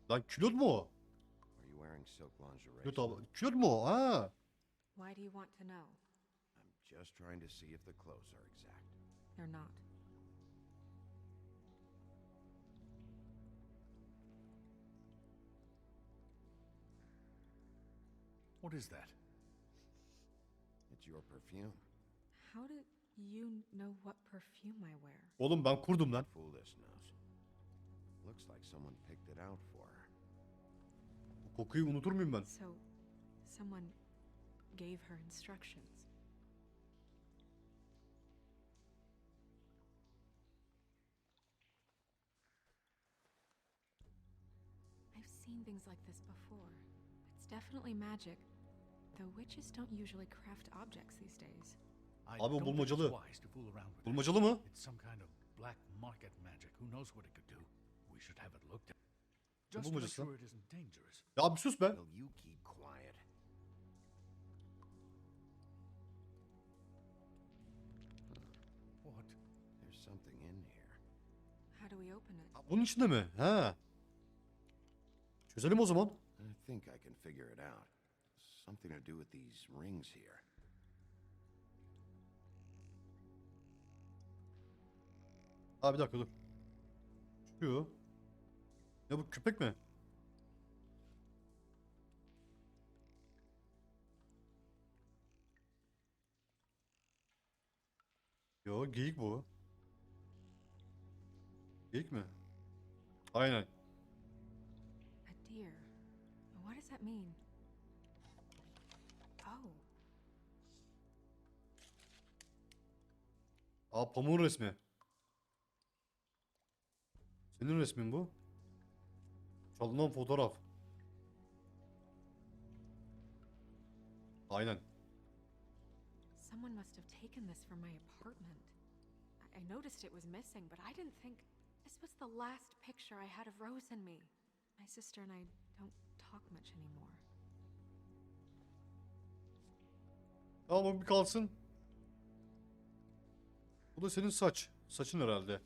[SPEAKER 1] Lan külot mu o?
[SPEAKER 10] Are you wearing silk lingerie?
[SPEAKER 1] Külot,
[SPEAKER 10] Snow?
[SPEAKER 1] külot mu o? Ha.
[SPEAKER 3] Why do you want to know?
[SPEAKER 10] I'm just trying to see if the clothes are exact.
[SPEAKER 3] They're not.
[SPEAKER 9] What is that?
[SPEAKER 10] It's your perfume.
[SPEAKER 3] How do you know what perfume I wear?
[SPEAKER 1] Oğlum ben kurdum lan.
[SPEAKER 10] Fool this knows. Looks like someone picked it out for her.
[SPEAKER 1] Bu kokuyu unutur muyum ben?
[SPEAKER 3] So, someone gave her instructions. I've seen things like this before. It's definitely magic, though witches don't usually craft objects these days.
[SPEAKER 9] I
[SPEAKER 1] Abi o
[SPEAKER 9] don't think it's
[SPEAKER 1] bulmacalı.
[SPEAKER 9] wise to fool around with
[SPEAKER 1] Bulmacalı mı?
[SPEAKER 9] it. It's some kind of black market magic. Who knows what it could do? We should have it looked at. Just to make
[SPEAKER 1] bulmacası lan?
[SPEAKER 9] sure it isn't dangerous.
[SPEAKER 1] Ya bir sus be.
[SPEAKER 10] Will you keep quiet?
[SPEAKER 9] What?
[SPEAKER 10] There's something in here.
[SPEAKER 3] How do we open it?
[SPEAKER 1] Bunun içinde mi? Ha. Çözelim o zaman.
[SPEAKER 10] I think I can figure it out. Something to do with these rings here.
[SPEAKER 1] Abi bir dakika dur. Çıkıyor. Ne bu köpek mi? Yo geyik bu. Geyik mi? Aynen.
[SPEAKER 3] A deer. What does that mean? Oh,
[SPEAKER 1] Aa pamuğun resmi. Senin resmin bu. Çalınan fotoğraf. Aynen.
[SPEAKER 3] someone must have taken this from my apartment. I noticed it was missing, but I didn't think this was the last picture I had of Rose and me. My sister and I don't talk much anymore.
[SPEAKER 1] Tamam o bir kalsın. Bu da senin saç. Saçın herhalde.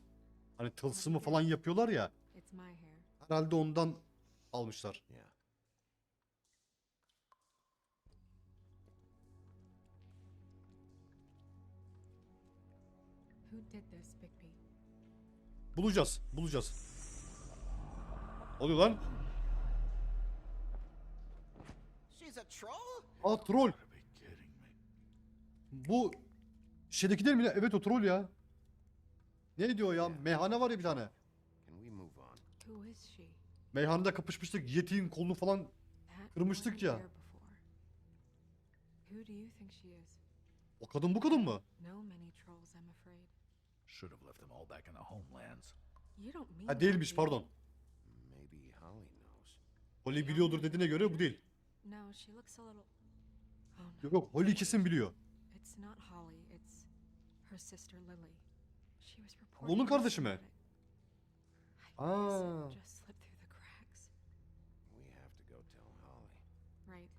[SPEAKER 1] Hani tılsımı falan yapıyorlar ya.
[SPEAKER 3] It's my hair.
[SPEAKER 1] Herhalde ondan almışlar.
[SPEAKER 10] Yeah.
[SPEAKER 3] Who did this, Bigby?
[SPEAKER 1] Bulacağız. Bulacağız. Oluyor lan.
[SPEAKER 12] She's a troll?
[SPEAKER 1] Aa troll.
[SPEAKER 9] Gotta be kidding me.
[SPEAKER 1] Bu şeydeki değil mi? Evet o troll ya. Ne diyor ya? Meyhane var ya bir tane.
[SPEAKER 10] Can we move on?
[SPEAKER 3] Who is she?
[SPEAKER 1] Meyhanede kapışmıştık. Yeti'nin kolunu falan
[SPEAKER 3] That
[SPEAKER 1] kırmıştık
[SPEAKER 3] wasn't
[SPEAKER 1] ya.
[SPEAKER 3] there before. Who do you think she is?
[SPEAKER 1] O kadın bu kadın mı?
[SPEAKER 3] Know many trolls, I'm afraid.
[SPEAKER 9] Should have left them all back in their homelands.
[SPEAKER 3] You don't mean
[SPEAKER 1] Ha
[SPEAKER 3] that,
[SPEAKER 1] değilmiş
[SPEAKER 3] do you?
[SPEAKER 1] pardon.
[SPEAKER 10] Maybe Holly knows.
[SPEAKER 1] Holly biliyordur dediğine göre bu değil.
[SPEAKER 3] No, she looks a little. Oh no.
[SPEAKER 1] Yok yok Holly kesin biliyor.
[SPEAKER 3] It's not Holly. It's her sister Lily. She was reporting.
[SPEAKER 1] Bunun kardeşi mi?
[SPEAKER 3] about it. I guess
[SPEAKER 1] Aa.
[SPEAKER 3] it just slipped through the cracks.
[SPEAKER 10] We have to go tell Holly.
[SPEAKER 3] Right.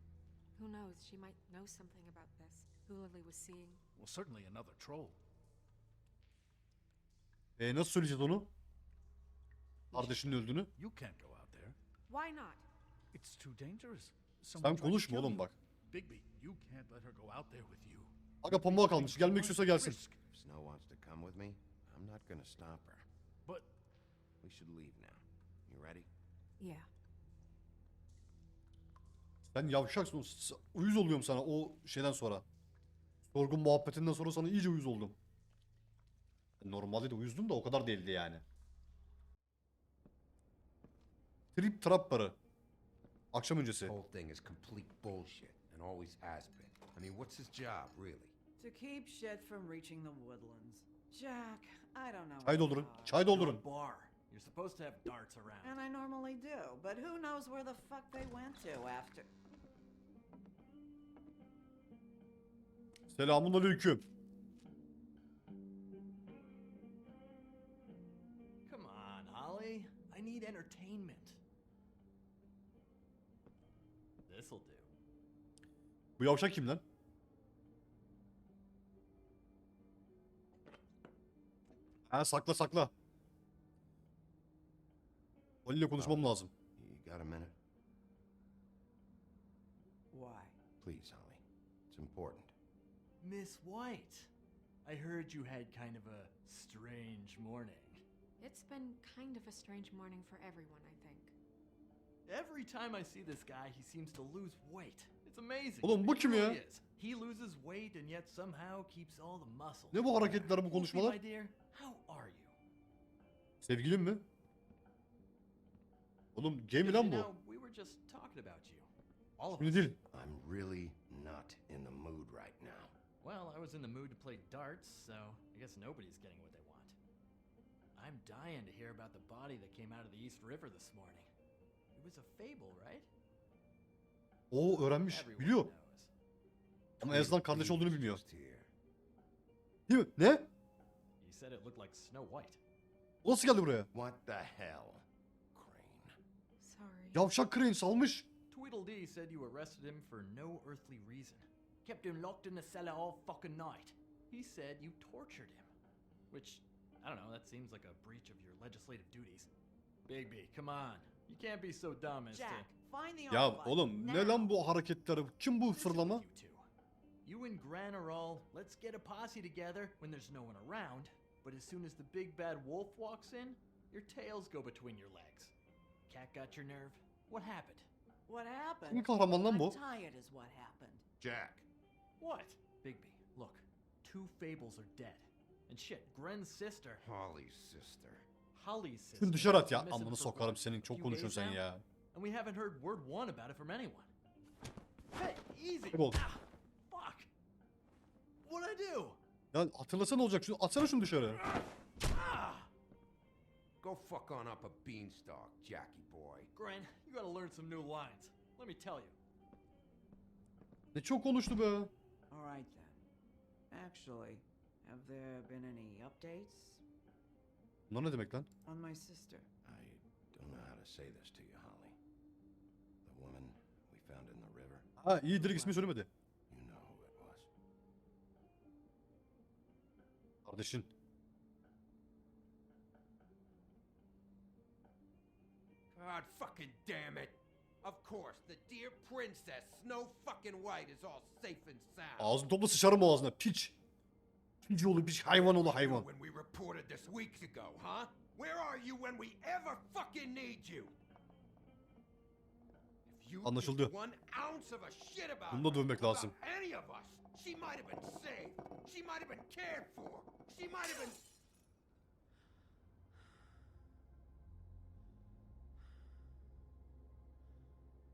[SPEAKER 3] Who knows? She might know something about this. Who Lily was seeing.
[SPEAKER 9] Well, certainly another troll.
[SPEAKER 1] Nasıl söyleyeceğiz onu? Kardeşinin öldüğünü.
[SPEAKER 9] You can't go out there.
[SPEAKER 3] Why not?
[SPEAKER 9] It's too dangerous.
[SPEAKER 1] Sen
[SPEAKER 9] Someone tried to
[SPEAKER 1] konuşma
[SPEAKER 9] kill
[SPEAKER 1] oğlum
[SPEAKER 9] you.
[SPEAKER 1] bak.
[SPEAKER 9] Bigby, you can't let her go out there with you.
[SPEAKER 1] Aga pamuğa kalmış. Gelmek istiyorsa gelsin.
[SPEAKER 10] If Snow wants to come with me, I'm not gonna stop her.
[SPEAKER 9] But
[SPEAKER 10] We should leave now. You ready?
[SPEAKER 3] Yeah.
[SPEAKER 1] Sen yavşaksın. Uyuz oluyorum sana o şeyden sonra. Sorgun muhabbetinden sonra sana iyice uyuz oldum. Normalde de uyuzdum da o kadar değildi yani. Trip trap barı. Akşam öncesi.
[SPEAKER 2] Whole thing is complete bullshit and always has been. I mean, what's his job, really?
[SPEAKER 7] To keep shit from reaching the woodlands. Jack, I don't know.
[SPEAKER 1] Çay doldurun. Çay doldurun.
[SPEAKER 13] Bar. You're supposed to have darts around.
[SPEAKER 7] And I normally do, but who knows where the fuck they went to after.
[SPEAKER 1] Selamun aleyküm.
[SPEAKER 13] Come on, Holly. I need entertainment. This'll do.
[SPEAKER 1] Bu yavşak kim lan? Ha sakla sakla. Ali ile konuşmam lazım.
[SPEAKER 10] You got a minute?
[SPEAKER 7] Why?
[SPEAKER 10] Please, Holly. It's important.
[SPEAKER 13] Miss White, I heard you had kind of a strange morning.
[SPEAKER 3] It's been kind of a strange morning for everyone, I think.
[SPEAKER 13] Every time I see this guy, he seems to lose weight. It's amazing.
[SPEAKER 1] Oğlum bu
[SPEAKER 13] It
[SPEAKER 1] kim ya?
[SPEAKER 13] really is. He loses weight and yet somehow keeps all the muscle.
[SPEAKER 1] Ne bu hareketler, bu
[SPEAKER 13] Hey,
[SPEAKER 1] konuşmalar?
[SPEAKER 13] my dear, how are you?
[SPEAKER 1] Sevgilin mi? Oğlum gay mi
[SPEAKER 13] Because,
[SPEAKER 1] lan
[SPEAKER 13] you
[SPEAKER 1] bu?
[SPEAKER 13] know, we were just talking about you. All of
[SPEAKER 1] Şimdi
[SPEAKER 13] us.
[SPEAKER 1] değil.
[SPEAKER 10] I'm really not in the mood right now.
[SPEAKER 13] Well, I was in the mood to play darts, so I guess nobody's getting what they want. I'm dying to hear about the body that came out of the East River this morning. It was a fable, right?
[SPEAKER 1] O öğrenmiş.
[SPEAKER 13] Everyone
[SPEAKER 1] Biliyor.
[SPEAKER 13] knows.
[SPEAKER 1] Ama en azından kardeş olduğunu bilmiyor.
[SPEAKER 10] Just here.
[SPEAKER 1] Değil mi? Ne?
[SPEAKER 13] He said it looked like Snow White.
[SPEAKER 1] O nasıl geldi buraya?
[SPEAKER 10] What the hell? Crane.
[SPEAKER 3] Sorry.
[SPEAKER 1] Yavşak Crane salmış.
[SPEAKER 13] Tweedledee said you arrested him for no earthly reason. Kept him locked in the cellar all fucking night. He said you tortured him. Which, I don't know, that seems like a breach of your legislative duties. Bigby, come on. You can't be so dumb as
[SPEAKER 7] Jack,
[SPEAKER 13] to...
[SPEAKER 7] find the
[SPEAKER 1] Ya
[SPEAKER 7] arc
[SPEAKER 1] oğlum
[SPEAKER 7] button
[SPEAKER 1] ne lan
[SPEAKER 7] now.
[SPEAKER 1] bu hareketler? Kim bu fırlama?
[SPEAKER 13] You two. You and Gran are all, let's get a posse together when there's no one around. But as soon as the big bad wolf walks in, your tails go between your legs. Cat got your nerve? What happened?
[SPEAKER 7] What happened?
[SPEAKER 1] Kim kahraman lan bu?
[SPEAKER 7] I'm tired is what happened.
[SPEAKER 10] Jack.
[SPEAKER 13] What? Bigby, look. 2 fables are dead. And shit, Gren's sister,
[SPEAKER 10] Holly's sister.
[SPEAKER 13] Holly's sister.
[SPEAKER 1] Şunu dışarı at ya.
[SPEAKER 13] is missing
[SPEAKER 1] Amını
[SPEAKER 13] for
[SPEAKER 1] sokarım
[SPEAKER 13] what,
[SPEAKER 1] senin.
[SPEAKER 13] a
[SPEAKER 1] Çok
[SPEAKER 13] few
[SPEAKER 1] konuşuyorsun
[SPEAKER 13] days
[SPEAKER 1] sen
[SPEAKER 13] now?
[SPEAKER 1] ya.
[SPEAKER 13] And we haven't heard word one about it from anyone. Hey, easy.
[SPEAKER 1] Kaybol.
[SPEAKER 13] Ah, fuck. What'd I do?
[SPEAKER 1] Ya hatırlasana olacak. Şunu atsana şunu dışarı.
[SPEAKER 13] Ah!
[SPEAKER 2] Go fuck on up a beanstalk, Jackie boy.
[SPEAKER 13] Gren, you gotta learn some new lines. Let me tell you.
[SPEAKER 1] Ne çok konuştu be.
[SPEAKER 7] All right then. Actually, have there been any updates
[SPEAKER 1] Bunlar ne demek lan?
[SPEAKER 7] on my sister?
[SPEAKER 10] I don't know how to say this to you, Holly. The woman we found in the river.
[SPEAKER 1] Ha iyi direkt ismi söylemedi.
[SPEAKER 10] You know who it was.
[SPEAKER 1] Kardeşin.
[SPEAKER 2] God fucking damn it! Of course, the dear princess, Snow fucking White, is all safe and sound.
[SPEAKER 1] Ağzını topla sıçarım o ağzına. Piç. Piç oğlu piç. Hayvan oğlu hayvan.
[SPEAKER 2] When we reported this weeks ago, huh? Where are you when we ever fucking need you? If you
[SPEAKER 1] Anlaşıldı.
[SPEAKER 2] give one ounce of a shit about
[SPEAKER 1] Bunu da
[SPEAKER 2] her,
[SPEAKER 1] dövmek
[SPEAKER 2] about
[SPEAKER 1] lazım.
[SPEAKER 2] any of us, she might have been saved. She might have been cared for. She might have been.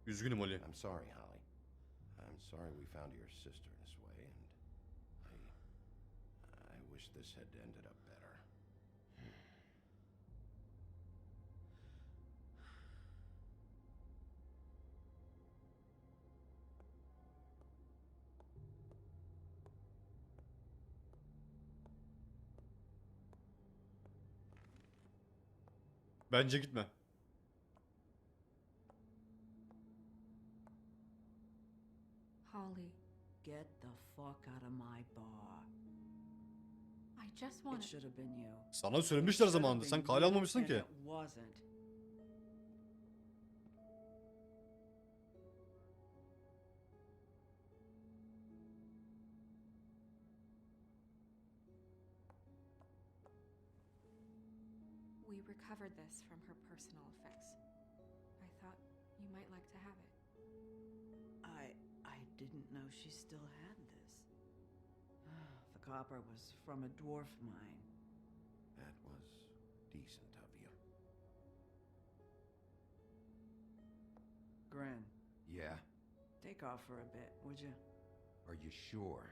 [SPEAKER 1] Üzgünüm Ali.
[SPEAKER 10] I'm sorry, Holly. I'm sorry we found your sister this way, and I wish this had ended up better.
[SPEAKER 1] Bence gitme.
[SPEAKER 3] Holly.
[SPEAKER 7] Get the fuck out of my bar.
[SPEAKER 3] just
[SPEAKER 14] It
[SPEAKER 3] wanted.
[SPEAKER 14] should have been you.
[SPEAKER 1] Sana söylemişler zamanında. Sen kale almamışsın
[SPEAKER 14] And
[SPEAKER 1] ki.
[SPEAKER 14] it wasn't.
[SPEAKER 3] We recovered this from her personal effects. I thought you might like to have it.
[SPEAKER 14] I didn't know she still had this. The copper was from a dwarf mine.
[SPEAKER 10] That was decent of you.
[SPEAKER 14] Gren,
[SPEAKER 10] Yeah?
[SPEAKER 14] take off for a bit, would you?
[SPEAKER 10] Are you sure?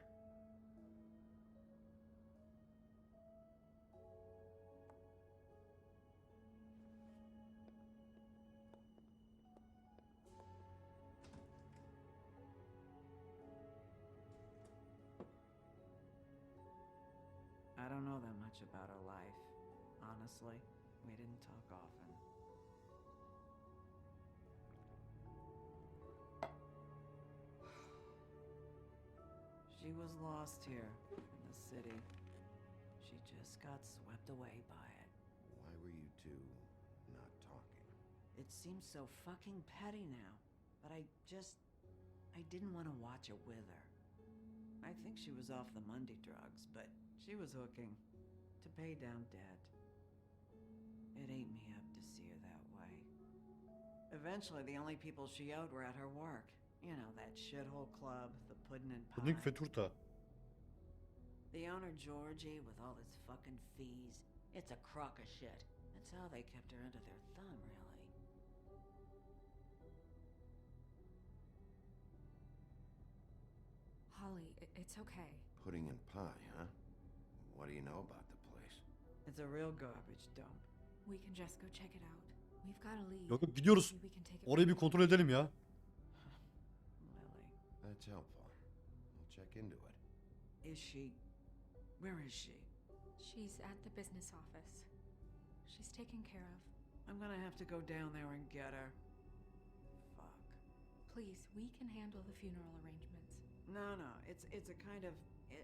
[SPEAKER 14] I don't know that much about her life, honestly. We didn't talk often. She was lost here in the city. She just got swept away by it.
[SPEAKER 10] Why were you two not talking?
[SPEAKER 14] It seems so fucking petty now, but I didn't want to watch it with her. I think she was off the Monday drugs, but she was hooking to pay down debt. It ate me up to see her that way. Eventually, the only people she owed were at her work. You know, that shithole club, the Puddin' and Pie.
[SPEAKER 1] Puding ve turta.
[SPEAKER 14] The owner, Georgie, with all his fucking fees. It's a crock of shit. That's how they kept her under their thumb, really.
[SPEAKER 3] Holly, it's okay.
[SPEAKER 10] Pudding and pie, huh? What do you know about the place?
[SPEAKER 14] It's a real garbage dump.
[SPEAKER 3] We can just go check it out. We've got to leave.
[SPEAKER 1] Yok yok gidiyoruz.
[SPEAKER 3] Maybe we can take it
[SPEAKER 1] Orayı bir kontrol edelim ya.
[SPEAKER 14] Lily.
[SPEAKER 10] That's helpful. I'll check into it.
[SPEAKER 14] Is she... Where is she?
[SPEAKER 3] She's at the business office. She's taken care of.
[SPEAKER 14] I'm gonna have to go down there and get her. Fuck.
[SPEAKER 3] Please, we can handle the funeral arrangements.
[SPEAKER 14] No, it's a kind of...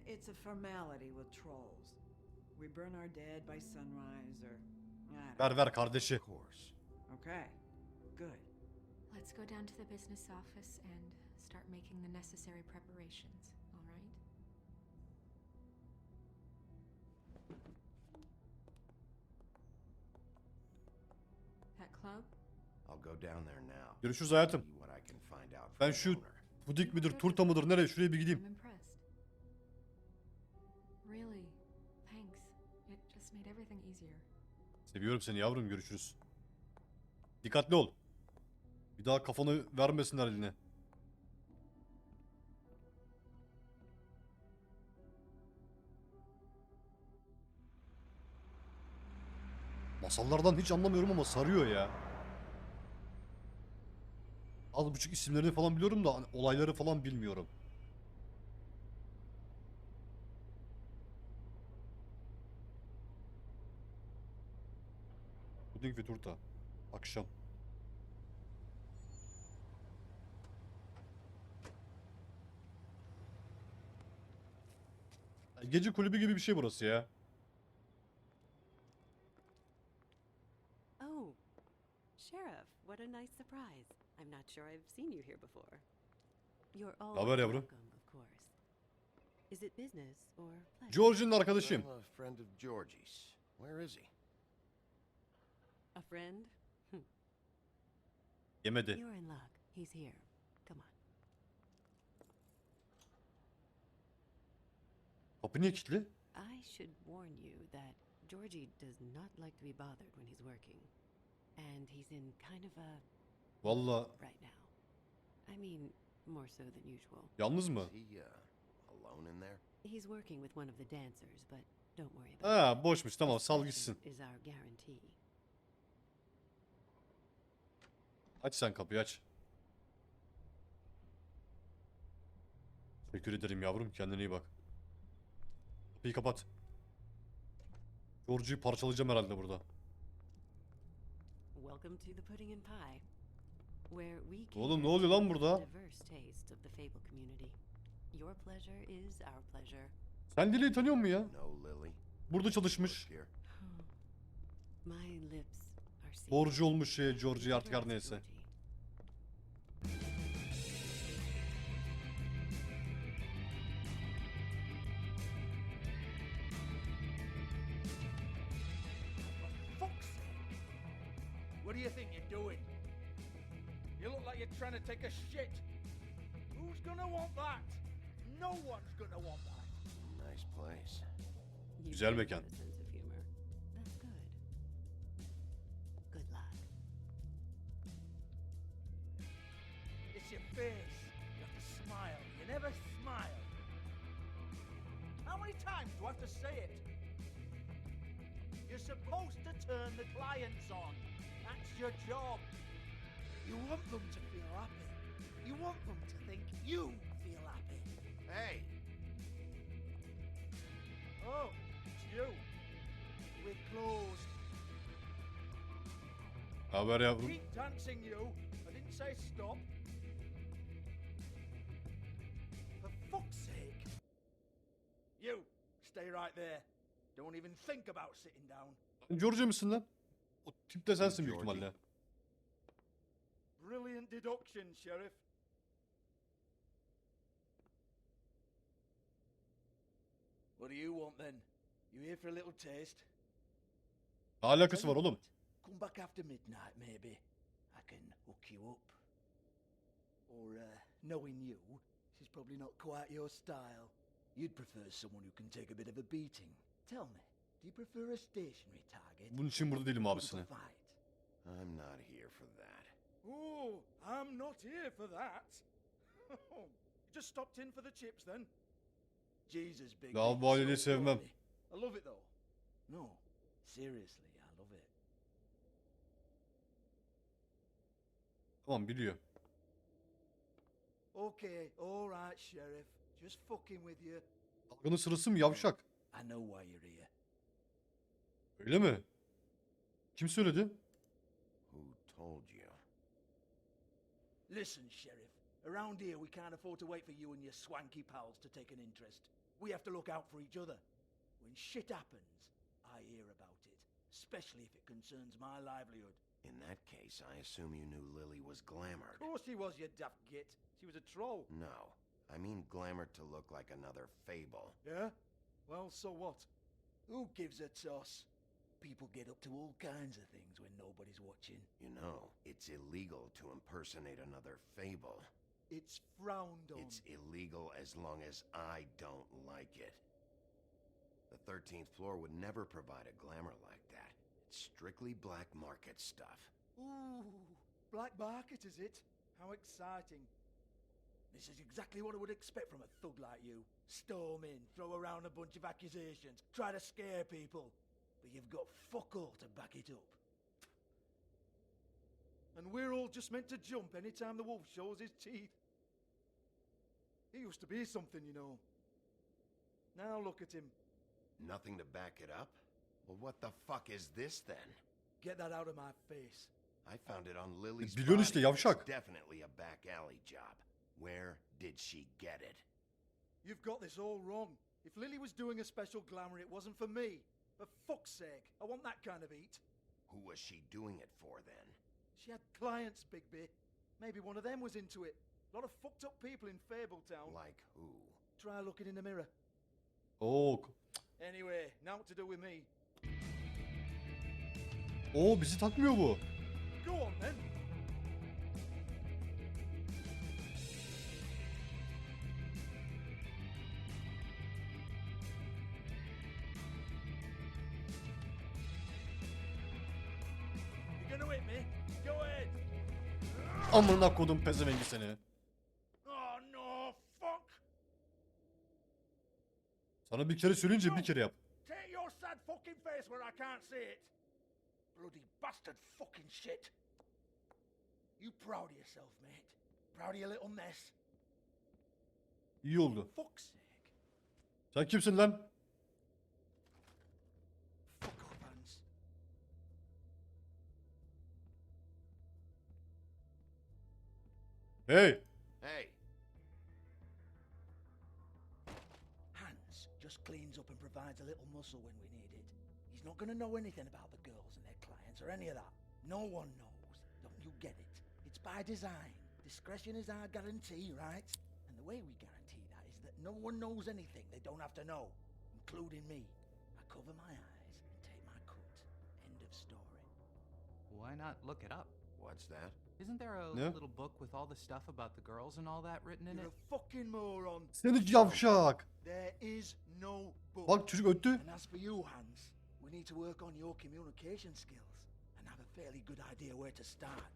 [SPEAKER 14] It's a formality with trolls. We burn our dead by sunrise, or... I don't
[SPEAKER 1] Ver kardeşi.
[SPEAKER 10] Of course.
[SPEAKER 14] Okay, good.
[SPEAKER 3] Let's go down to the business office and start making the necessary preparations, all right? That club?
[SPEAKER 10] I'll go down there now.
[SPEAKER 1] Görüşürüz hayatım.
[SPEAKER 10] See what I can find out from
[SPEAKER 1] Ben
[SPEAKER 10] the
[SPEAKER 1] şu
[SPEAKER 10] owner.
[SPEAKER 1] pudik midir, turta mıdır, nereye? Şuraya bir gideyim.
[SPEAKER 3] I'm impressed. Really, thanks. It just made everything easier.
[SPEAKER 1] Seviyorum seni yavrum, görüşürüz. Dikkatli ol. Bir daha kafanı vermesinler eline. Masallardan hiç anlamıyorum ama sarıyor ya. Az buçuk isimlerini falan biliyorum da hani olayları falan bilmiyorum. Puding ve turta. Akşam. Gece kulübü gibi bir şey burası ya.
[SPEAKER 15] Oh, Sheriff, what a nice surprise. I'm not sure I've seen you here before. You're all
[SPEAKER 1] Haber yavrum?
[SPEAKER 15] welcome, of course. Is it business or pleasure?
[SPEAKER 1] George'un arkadaşım.
[SPEAKER 10] I'm a friend of Georgie's. Where is he?
[SPEAKER 15] A friend?
[SPEAKER 1] Yemedi.
[SPEAKER 15] You're in luck. He's here. Come on.
[SPEAKER 1] Kapı niye kilitli?
[SPEAKER 15] I should warn you that Georgie does not like to be bothered when he's working. And he's in kind of a...
[SPEAKER 1] Valla
[SPEAKER 15] right now. I mean, more so than usual.
[SPEAKER 1] yalnız mı?
[SPEAKER 10] Is he alone in there?
[SPEAKER 15] He's working with one of the dancers, but don't worry about it.
[SPEAKER 1] Ha boşmuş, tamam,
[SPEAKER 15] His
[SPEAKER 1] sal
[SPEAKER 15] presence
[SPEAKER 1] gitsin.
[SPEAKER 15] is our guarantee.
[SPEAKER 1] Aç sen kapıyı, aç. Teşekkür ederim yavrum, kendine iyi bak. Kapıyı kapat. George'u parçalayacağım herhalde burada.
[SPEAKER 15] Welcome to the Pudding and Pie, where we
[SPEAKER 1] Oğlum, ne
[SPEAKER 15] cater
[SPEAKER 1] oluyor lan
[SPEAKER 15] to
[SPEAKER 1] burada?
[SPEAKER 15] the diverse taste of the Fable community. Your pleasure is our pleasure.
[SPEAKER 1] Sen Lily'yi tanıyor musun ya?
[SPEAKER 10] No, Lily.
[SPEAKER 1] Burada çalışmış.
[SPEAKER 10] Here.
[SPEAKER 15] My lips are sealed.
[SPEAKER 1] Borcu olmuş şeye Georgie artık her neyse.
[SPEAKER 9] Fuck's sake! What do you think you're doing? You look like you're trying to take a shit. Who's gonna want that? No one's gonna want that.
[SPEAKER 10] Nice place.
[SPEAKER 15] You
[SPEAKER 1] Güzel
[SPEAKER 15] do
[SPEAKER 1] mekan.
[SPEAKER 15] have a sense of humor. That's good. Good luck.
[SPEAKER 9] It's your face. You have to smile. You never smile. How many times do I have to say it? You're supposed to turn the clients on. That's your job. You want them to feel happy. You want them to think you feel happy.
[SPEAKER 10] Hey!
[SPEAKER 9] Oh, it's you. We're closed.
[SPEAKER 1] Haber yavrum.
[SPEAKER 9] Keep dancing, you. I didn't say stop. For fuck's sake. You, stay right there. Don't even think about sitting down.
[SPEAKER 1] Georgie misin lan? O tip de sensin büyük
[SPEAKER 10] Georgie.
[SPEAKER 1] ihtimalle.
[SPEAKER 9] Brilliant deduction, Sheriff. What do you want then? You here for a little taste?
[SPEAKER 1] Ne alakası var oğlum?
[SPEAKER 9] Come back after midnight, maybe. I can hook you up. Or, knowing you, she's probably not quite your style. You'd prefer someone who can take a bit of a beating. Tell me, do you prefer a stationary target?
[SPEAKER 1] Bunun için burada değilim abisine.
[SPEAKER 9] Fight?
[SPEAKER 10] I'm not here for that.
[SPEAKER 9] Oh, I'm not here for that. You just stopped in for the chips then? Jesus, big.
[SPEAKER 1] Ya bu aileyi sevmem.
[SPEAKER 9] I love it though. No, seriously, I love it.
[SPEAKER 1] Tamam biliyor.
[SPEAKER 9] Okay, all right, Sheriff. Just fucking with you.
[SPEAKER 1] Dalganın sırası mı yavşak?
[SPEAKER 9] I know why you're here.
[SPEAKER 1] Öyle mi? Kim söyledi?
[SPEAKER 10] Who told you?
[SPEAKER 9] Listen, Sheriff. Around here, we can't afford to wait for you and your swanky pals to take an interest. We have to look out for each other. When shit happens, I hear about it. Especially if it concerns my livelihood.
[SPEAKER 10] In that case, I assume you knew Lily was glamored.
[SPEAKER 9] Of course she was, you daft git. She was a troll.
[SPEAKER 10] No. I mean glamored to look like another fable.
[SPEAKER 9] Yeah? Well, so what? Who gives a toss? People get up to all kinds of things when nobody's watching.
[SPEAKER 10] You know, it's illegal to impersonate another fable.
[SPEAKER 9] It's frowned on.
[SPEAKER 10] It's illegal as long as I don't like it. The 13th floor would never provide a glamour like that. It's strictly black market stuff.
[SPEAKER 9] Ooh, black market is it? How exciting. This is exactly what I would expect from a thug like you. Storm in, throw around a bunch of accusations, try to scare people. But you've got fuck all to back it up. And we're all just meant to jump any time the wolf shows his teeth. He used to be something, you know. Now look at him.
[SPEAKER 10] Nothing to back it up? Well, what the fuck is this then?
[SPEAKER 9] Get that out of my face.
[SPEAKER 10] I found it on Lily's
[SPEAKER 1] Biliyorsun işte
[SPEAKER 10] body.
[SPEAKER 1] yavşak.
[SPEAKER 10] It's definitely a back alley job. Where did she get it?
[SPEAKER 9] You've got this all wrong. If Lily was doing a special glamour, it wasn't for me. For fuck's sake, I want that kind of eat.
[SPEAKER 10] Who was she doing it for then?
[SPEAKER 9] She had clients, Bigby. Maybe one of them was into it. A lot of fucked up people in Fabletown.
[SPEAKER 10] Like who?
[SPEAKER 9] Try looking in the mirror.
[SPEAKER 1] Oo.
[SPEAKER 9] Anyway, now what to do with me?
[SPEAKER 1] Oo bizi takmıyor bu.
[SPEAKER 9] Go on then. You're gonna hit me? Go ahead.
[SPEAKER 1] Amına kodum pezevengi seni.
[SPEAKER 9] Oh no, fuck.
[SPEAKER 1] Sana bir kere söyleyince bir kere yap.
[SPEAKER 9] Take your sad fucking face where I can't see it. Bloody bastard fucking shit. You proud of yourself, mate? Proud of your little mess?
[SPEAKER 1] İyi oldu.
[SPEAKER 9] Fuck's sake.
[SPEAKER 1] Sen kimsin lan?
[SPEAKER 9] Fuck off, Hans.
[SPEAKER 1] Hey.
[SPEAKER 10] Hey!
[SPEAKER 9] Hans just cleans up and provides
[SPEAKER 16] provides a little muscle when we need it. He's not gonna know anything about the girls and their clients or any of that. No one knows. Don't you get it? It's by design. Discretion is our guarantee, right? And the way we guarantee that is that no one knows anything they don't have to know, including me. I cover my eyes and take my cut. End of story.
[SPEAKER 13] Why not look it up?
[SPEAKER 10] What's that?
[SPEAKER 13] Isn't there a
[SPEAKER 1] Ne?
[SPEAKER 13] little book with all the stuff about the girls and all that written in
[SPEAKER 16] You're
[SPEAKER 13] it?
[SPEAKER 16] a fucking moron.
[SPEAKER 1] Seni yavşak.
[SPEAKER 16] There is no book.
[SPEAKER 1] Bak çocuk öttü.
[SPEAKER 16] And as for you, Hans, we need to work on your communication skills and have a fairly good idea where to start.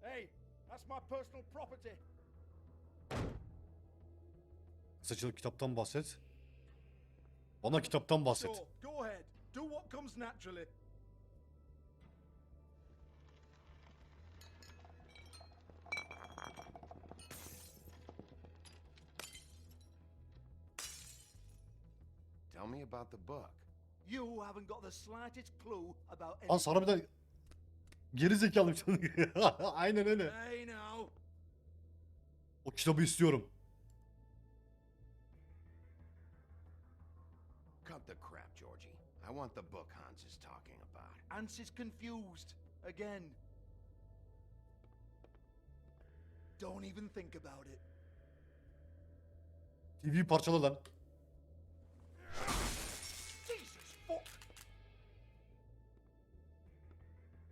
[SPEAKER 16] Hey, that's my personal property.
[SPEAKER 1] Saçılık kitaptan bahset. Bana kitaptan bahset.
[SPEAKER 16] So, go ahead. Do what comes naturally.
[SPEAKER 10] Tell me about the book.
[SPEAKER 16] You haven't got the slightest clue about
[SPEAKER 1] Lan sana bir de geri zekalı bir şey. Aynen öyle.
[SPEAKER 16] Hey now.
[SPEAKER 1] O kitabı istiyorum.
[SPEAKER 10] Cut the crap, Georgie. I want the book Hans is talking about.
[SPEAKER 16] Hans is confused. Again. Don't even think about it.
[SPEAKER 1] TV'yi parçala lan.
[SPEAKER 16] Jesus fuck.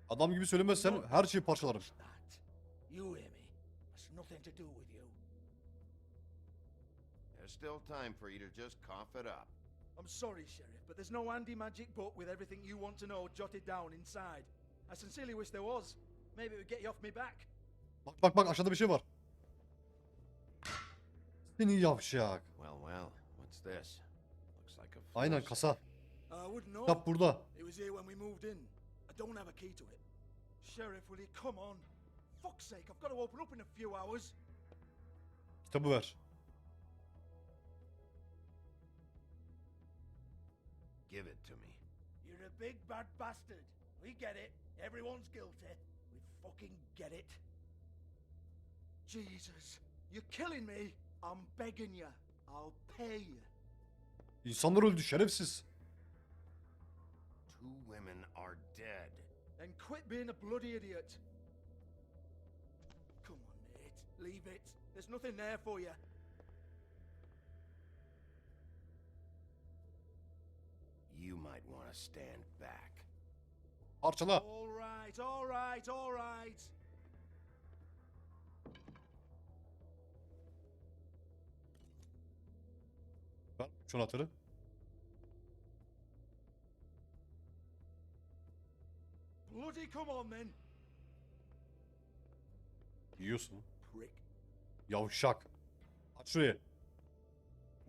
[SPEAKER 1] Adam gibi söylemezsen her şeyi parçalarım.
[SPEAKER 16] You hear me? That's nothing to do with you.
[SPEAKER 10] There's still time for you to just cough it up.
[SPEAKER 16] I'm sorry, Sheriff, but there's no handy magic book with everything you want to know jotted down inside. I sincerely wish there was. Maybe it would get you off me back.
[SPEAKER 1] Bak bak bak aşağıda bir şey var. Seni yavşak.
[SPEAKER 10] Well, what's this? Looks like a
[SPEAKER 1] Aynen
[SPEAKER 10] floor
[SPEAKER 1] kasa.
[SPEAKER 16] I wouldn't know.
[SPEAKER 1] Kitap burada.
[SPEAKER 16] It was here when we moved in. I don't have a key to it. Sheriff, will you come on? Fuck's sake, I've got to open up in a few hours.
[SPEAKER 1] Kitabı ver.
[SPEAKER 10] Give it to me.
[SPEAKER 16] You're a big bad bastard. We get it. Everyone's guilty. We fucking get it. Jesus, you're killing me. I'm begging you. I'll pay you.
[SPEAKER 1] İnsanlar öldü şerefsiz.
[SPEAKER 10] Two women are dead.
[SPEAKER 16] Then quit being a bloody idiot. Come on, Nate. Leave it. There's nothing there for you.
[SPEAKER 10] You might want to stand back.
[SPEAKER 1] Parçala.
[SPEAKER 16] All right, all right, all right.
[SPEAKER 1] Ver şu anahtarı.
[SPEAKER 16] Bloody come on then.
[SPEAKER 1] Yiyorsun.
[SPEAKER 16] Prick.
[SPEAKER 1] Yavşak. Aç şurayı.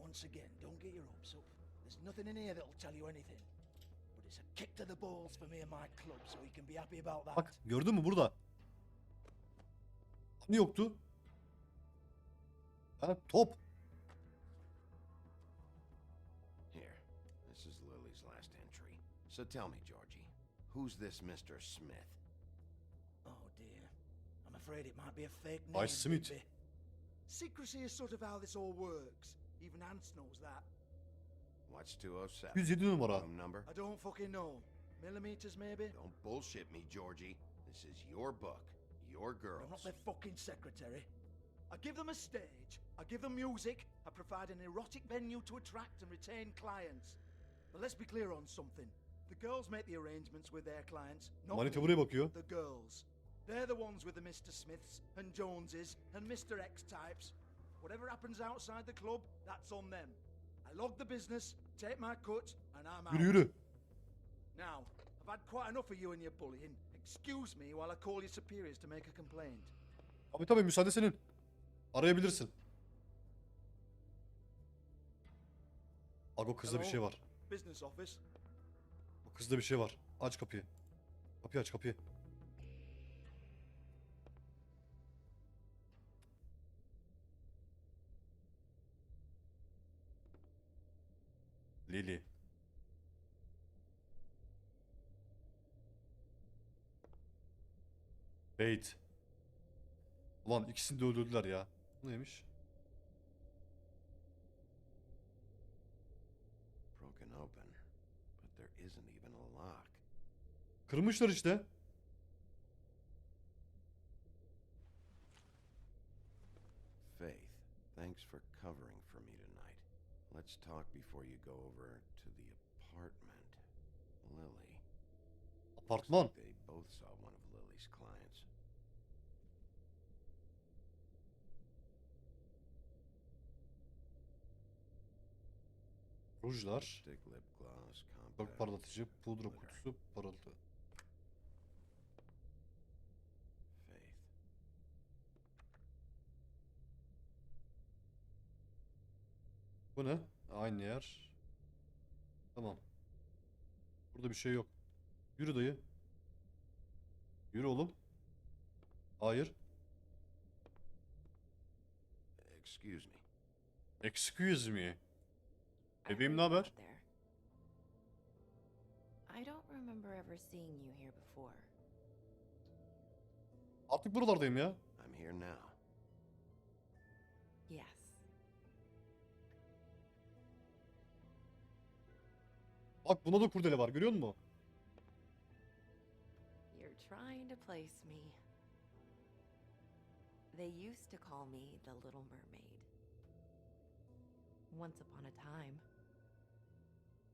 [SPEAKER 16] Once again, don't get your hopes up. There's nothing in here that'll tell you anything. But it's a kick to the balls for me and my club, so you can be happy about that.
[SPEAKER 1] Bak gördün mü burada? Hani yoktu? Ha, top.
[SPEAKER 10] Here, this is Lily's last entry. So tell me, Georgie, who's this Mr. Smith?
[SPEAKER 16] Oh dear. I'm afraid it might be a fake
[SPEAKER 1] By
[SPEAKER 16] name.
[SPEAKER 1] Smith.
[SPEAKER 16] Bigby. Secrecy is sort of how this all works. Even Hans knows that.
[SPEAKER 10] What's 207?
[SPEAKER 1] 107 numara.
[SPEAKER 10] Room number?
[SPEAKER 16] I don't fucking know. Millimeters maybe?
[SPEAKER 10] Don't bullshit me, Georgie. This is your book, your girls.
[SPEAKER 16] I'm not their fucking secretary. I give them a stage, I give them music, I provide an erotic venue to attract and retain clients. But let's be clear on something. The girls make the arrangements with their clients, not
[SPEAKER 1] Manita
[SPEAKER 16] me.
[SPEAKER 1] buraya bakıyor.
[SPEAKER 16] The girls. They're the ones with the Mr. Smiths and Joneses and Mr. X types. Whatever happens outside the club, that's on them. I log the business, take my cut, and I'm out.
[SPEAKER 1] Yürü yürü.
[SPEAKER 16] Now, I've had quite enough of you and your bullying. Excuse me while I call your superiors to make a complaint.
[SPEAKER 1] Tabii müsaade senin. Arayabilirsin. Aga kızda bir şey var.
[SPEAKER 16] Business office.
[SPEAKER 1] O kızda bir şey var. Aç kapıyı. Kapıyı aç kapıyı. Lily. Bait. Ulan ikisini de öldürdüler ya. Bu neymiş? Kırmışlar işte.
[SPEAKER 10] Faith, thanks for covering for me tonight. Let's talk before you go over to the apartment. Lily.
[SPEAKER 1] Apartman.
[SPEAKER 10] Looks like they both saw one of Lily's clients.
[SPEAKER 1] Rujlar.
[SPEAKER 10] Stick lip gloss,
[SPEAKER 1] Çok
[SPEAKER 10] compact.
[SPEAKER 1] parlatıcı. Pudra kutusu. Parıltı.
[SPEAKER 10] Faith.
[SPEAKER 1] Bu ne? Aynı yer. Tamam. Burada bir şey yok. Yürü dayı. Yürü oğlum. Hayır.
[SPEAKER 10] Excuse me.
[SPEAKER 1] Excuse me.
[SPEAKER 4] I
[SPEAKER 1] Bebeğim ne
[SPEAKER 4] heard you
[SPEAKER 1] haber?
[SPEAKER 4] out there. I don't remember ever seeing you here before.
[SPEAKER 1] Artık buralardayım ya.
[SPEAKER 10] I'm here now.
[SPEAKER 4] Yes.
[SPEAKER 1] Bak buna da kurdele var, görüyor musun?
[SPEAKER 4] You're trying to place me. They used to call me the Little Mermaid. Once upon a time.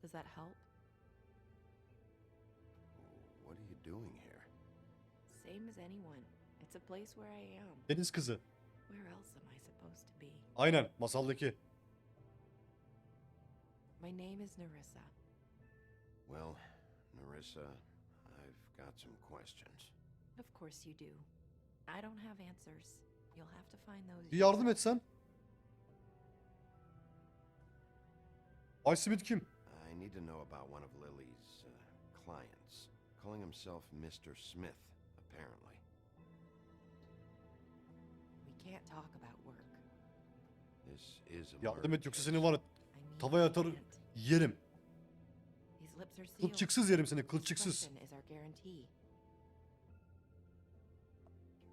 [SPEAKER 4] Does that help?
[SPEAKER 10] What are you doing here?
[SPEAKER 4] Same as anyone. It's a place where I am.
[SPEAKER 1] Deniz kızı.
[SPEAKER 4] Where else am I supposed to be?
[SPEAKER 1] Aynen, masaldaki.
[SPEAKER 4] My name is Narissa.
[SPEAKER 10] Well, Narissa, I've got some questions.
[SPEAKER 4] Of course you do. I don't have answers. You'll have to find those.
[SPEAKER 1] Bir yardım etsen. Bay Smith kim?
[SPEAKER 10] I need to know about one of Lily's clients. Calling himself Mr. Smith, apparently.
[SPEAKER 4] We can't talk about work.
[SPEAKER 10] This is a
[SPEAKER 1] Yardım
[SPEAKER 10] murder
[SPEAKER 1] et yoksa
[SPEAKER 10] case.
[SPEAKER 1] seni var ya, tavaya atar yerim.
[SPEAKER 4] These lips are sealed.
[SPEAKER 1] Kılçıksız yerim seni, kılçıksız.
[SPEAKER 4] Discretion is our guarantee.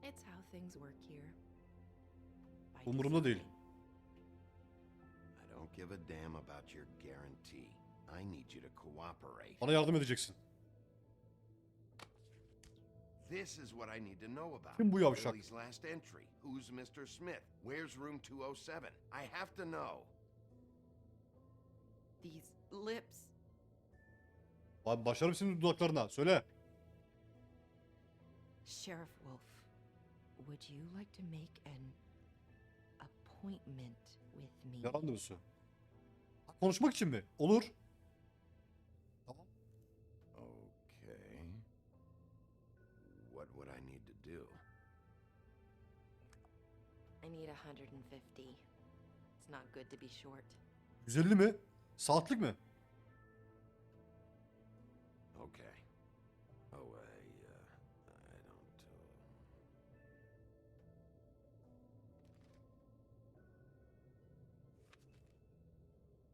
[SPEAKER 4] It's how things work here. By
[SPEAKER 1] Umurumda değil.
[SPEAKER 4] design.
[SPEAKER 10] I don't give a damn about your guarantee. I need you to cooperate.
[SPEAKER 1] Bana yardım edeceksin.
[SPEAKER 10] This is what I need to know about.
[SPEAKER 1] Kim bu yavşak?
[SPEAKER 10] Lily's last entry. Who's Mr. Smith? Where's room 207? I have to know.
[SPEAKER 4] These lips.
[SPEAKER 1] Abi başlarım senin dudaklarına, söyle.
[SPEAKER 4] Sheriff Wolf, would you like to make an appointment with me?
[SPEAKER 1] Ne randevusu? Ha, konuşmak için mi? Olur. Tamam.
[SPEAKER 10] Okay. What would I need to do?
[SPEAKER 4] I need 150. It's not good to be short.
[SPEAKER 1] 150 mi? Saatlik mi?
[SPEAKER 10] Okay. Oh, I don't.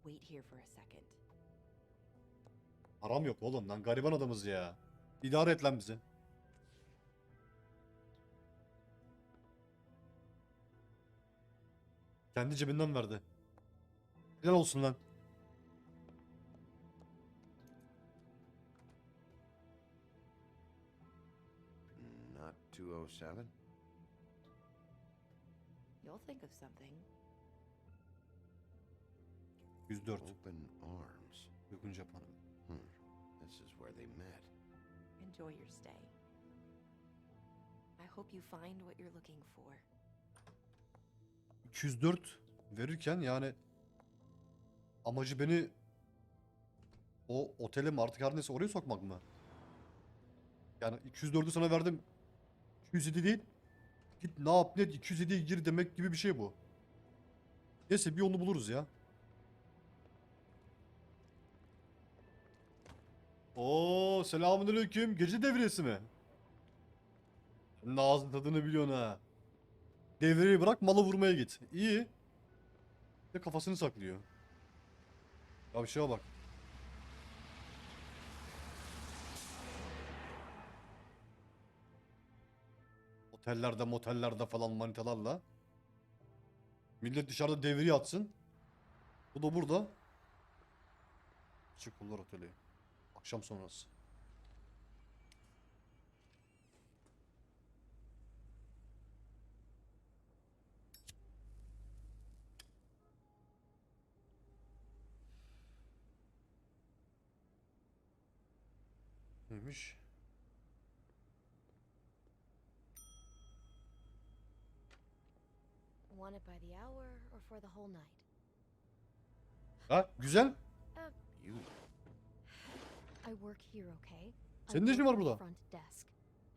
[SPEAKER 4] Wait here for a second.
[SPEAKER 1] Param yok oğlum lan, gariban adamız ya. İdare et lan bizi. Kendi cebinden verdi. Helal olsun lan.
[SPEAKER 10] Not 207?
[SPEAKER 4] You'll think of something.
[SPEAKER 1] 104.
[SPEAKER 10] Open arms.
[SPEAKER 1] Uygun Japan'ım.
[SPEAKER 10] This is where they met.
[SPEAKER 4] Enjoy your stay. I hope you find what you're looking for.
[SPEAKER 1] 204 verirken yani amacı beni o otele mi artık her neyse oraya sokmak mı? Yani 204'ü sana verdim. 207 değil. Git ne yap ne et 207'ye gir demek gibi bir şey bu. Neyse bir yolunu buluruz ya. Oo, selamünaleyküm. Gece devriyesi mi? Senin ağzın tadını biliyorsun ha. Devreyi bırak, malı vurmaya git. İyi. Ve kafasını saklıyor. Ya bir şeye bak. Otellerde motellerde falan manitalarla. Millet dışarıda devriye atsın. Bu da burada. Çikollar Oteli. Akşam sonrası. Neymiş?
[SPEAKER 11] Want it by the hour or for the whole night?
[SPEAKER 1] Ha, güzel.
[SPEAKER 11] I work here, okay?
[SPEAKER 1] Senin ne işin var
[SPEAKER 11] I work
[SPEAKER 1] burada?
[SPEAKER 11] front desk.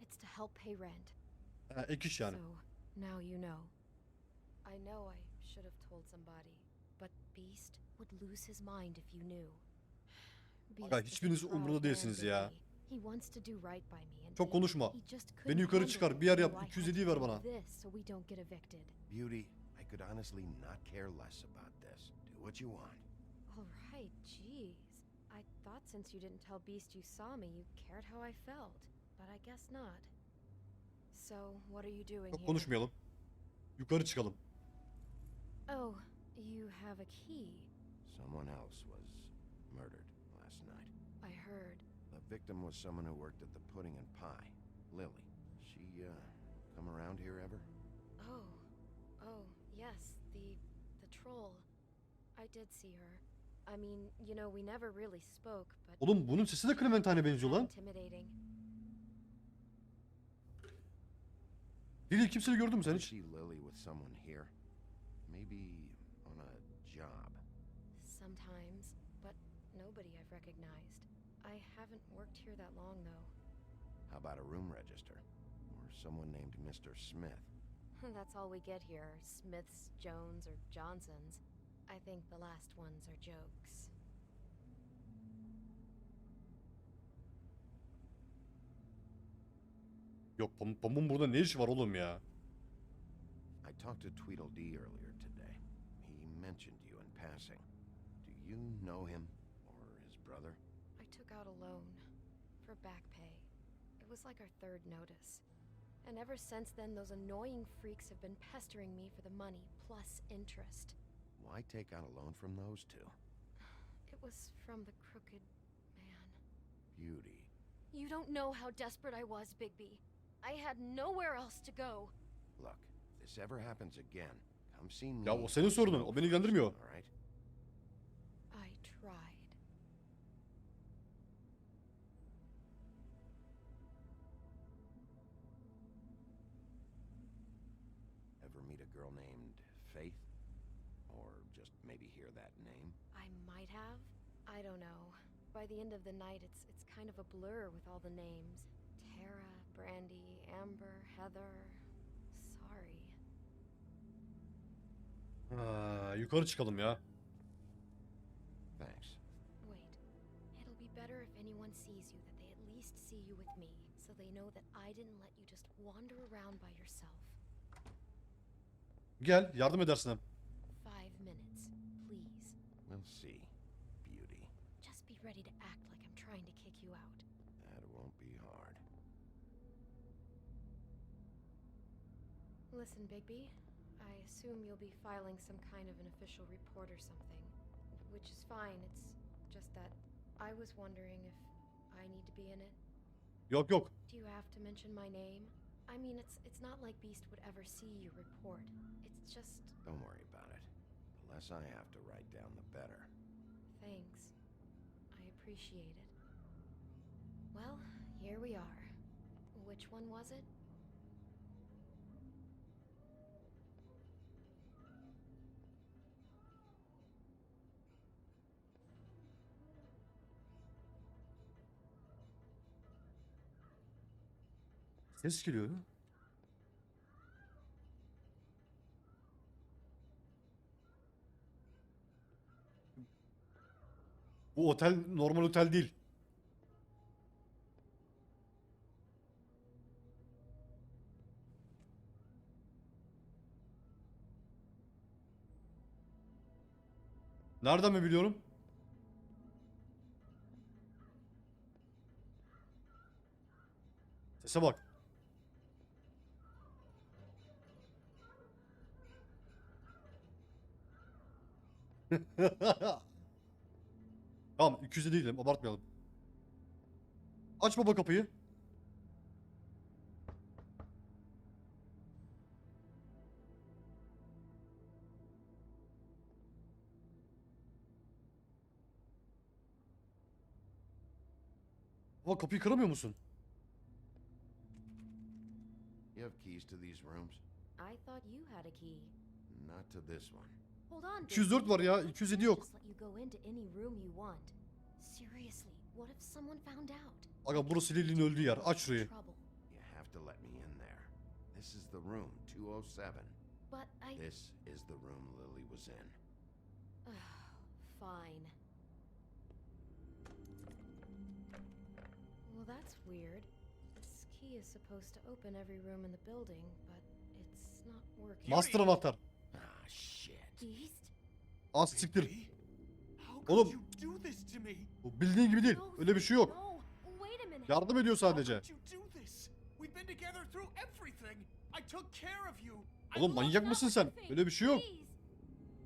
[SPEAKER 11] It's to help pay rent.
[SPEAKER 1] Ha, ek iş yani.
[SPEAKER 11] So, now you know. I know I should have told somebody, but Beast would lose his mind if you knew.
[SPEAKER 1] Aga
[SPEAKER 11] Beast is a
[SPEAKER 1] hiçbiriniz
[SPEAKER 11] proud
[SPEAKER 1] umurunda
[SPEAKER 11] man,
[SPEAKER 1] değilsiniz ya.
[SPEAKER 11] Biggie. He wants to do right by me and
[SPEAKER 1] Çok konuşma.
[SPEAKER 11] he just couldn't
[SPEAKER 1] Beni yukarı
[SPEAKER 11] handle
[SPEAKER 1] çıkar.
[SPEAKER 11] it,
[SPEAKER 1] Bir yer
[SPEAKER 11] so
[SPEAKER 1] yap.
[SPEAKER 11] I had
[SPEAKER 1] 207'yi
[SPEAKER 11] to
[SPEAKER 1] ver
[SPEAKER 11] do
[SPEAKER 1] bana.
[SPEAKER 11] this so we don't get evicted.
[SPEAKER 10] Beauty, I could honestly not care less about this. Do what you want.
[SPEAKER 11] All right, jeez. I thought since you didn't tell Beast you saw me, you cared how I felt, but I guess not. So, what are you doing
[SPEAKER 1] Çok
[SPEAKER 11] here?
[SPEAKER 1] konuşmayalım. Yukarı çıkalım.
[SPEAKER 11] Oh, you have a key.
[SPEAKER 10] Someone else was murdered last night.
[SPEAKER 11] I heard.
[SPEAKER 10] The victim was someone who worked at the Pudding and Pie, Lily. She, come around here ever?
[SPEAKER 11] Oh, yes, the troll. I did see her. I mean, you know, we never really spoke, but
[SPEAKER 1] Oğlum bunun sesi de Clementine'e benziyor lan.
[SPEAKER 11] intimidating.
[SPEAKER 1] Lili kimseyi gördün mü sen
[SPEAKER 10] I
[SPEAKER 1] hiç?
[SPEAKER 10] see Lily with someone here. Maybe on a job.
[SPEAKER 11] Sometimes, but nobody I've recognized. I haven't worked here that long, though.
[SPEAKER 10] How about a room register? Or someone named Mr. Smith?
[SPEAKER 11] That's all we get here, Smiths, Jones, or Johnsons. I think the last ones are jokes.
[SPEAKER 1] Yok Pamuk'un burada ne işi var oğlum ya?
[SPEAKER 10] I talked to Tweedledee earlier today. He mentioned you in passing. Do you know him or his brother?
[SPEAKER 11] I took out a loan for back pay. It was like our third notice. And ever since then, those annoying freaks have been pestering me for the money, plus interest.
[SPEAKER 10] Why take out a loan from those two?
[SPEAKER 11] It was from the crooked man.
[SPEAKER 10] Beauty.
[SPEAKER 11] You don't know how desperate I was, Bigby. I had nowhere else to go.
[SPEAKER 10] Look, if this ever happens again, come see me.
[SPEAKER 1] Ya o senin sorunun. O beni ilgilendirmiyor.
[SPEAKER 10] All right?
[SPEAKER 11] I tried.
[SPEAKER 10] Ever meet a girl named Faith? Or just maybe hear that name?
[SPEAKER 11] I might have. I don't know. By the end of the night, it's kind of a blur with all the names. Tara, Brandy, Amber, Heather. Sorry.
[SPEAKER 1] Ha, yukarı çıkalım ya.
[SPEAKER 10] Thanks.
[SPEAKER 11] Wait. It'll be better if anyone sees you that they at least see you with me, so they know that I didn't let you just wander around by yourself.
[SPEAKER 1] Gel yardım edersin hem.
[SPEAKER 11] 5 minutes, please.
[SPEAKER 10] We'll see, Beauty.
[SPEAKER 11] Just be ready to act like I'm trying to kick you out.
[SPEAKER 10] That won't be hard.
[SPEAKER 11] Listen, Bigby, I assume you'll be filing some kind of an official report or something. Which is fine, it's just that I was wondering if I need to be in it.
[SPEAKER 1] Yok yok.
[SPEAKER 11] Do you have to mention my name? I mean, it's not like Beast would ever see your report. It's just...
[SPEAKER 10] Don't worry about it. The less I have to write down, the better.
[SPEAKER 11] Thanks. I appreciate it. Well, here we are. Which one was it?
[SPEAKER 1] Ses geliyor. Bu otel normal otel değil. Nereden mi biliyorum? Sese bak. Tamam 200'e değilim abartmayalım. Aç baba kapıyı. Baba kapıyı kıramıyor musun?
[SPEAKER 10] You have keys to these rooms?
[SPEAKER 15] I thought you had a key.
[SPEAKER 10] Not to this one.
[SPEAKER 15] Hold on,
[SPEAKER 1] 204 var ya, 207 yok.
[SPEAKER 15] Just let you go into any room you want. Seriously, what if someone found out?
[SPEAKER 1] Aga burası Lily'nin öldüğü yer. Aç şurayı.
[SPEAKER 10] You have to let me in there. This is the room 207.
[SPEAKER 15] But I...
[SPEAKER 10] This is the room Lily was in.
[SPEAKER 15] Fine. Well, that's weird. This key is supposed to open every room in the building, but it's not working.
[SPEAKER 1] Master anahtar.
[SPEAKER 10] Ah, shit.
[SPEAKER 15] Beast?
[SPEAKER 1] Az siktir.
[SPEAKER 5] How could
[SPEAKER 1] Oğlum.
[SPEAKER 5] you do this to me?
[SPEAKER 1] Bu bildiğin gibi değil. Öyle bir şey yok.
[SPEAKER 15] No, wait a minute.
[SPEAKER 1] Yardım ediyor sadece.
[SPEAKER 5] How could you do this? We've been together through everything. I took care of you.
[SPEAKER 1] Oğlum manyak mısın sen? Öyle bir şey yok.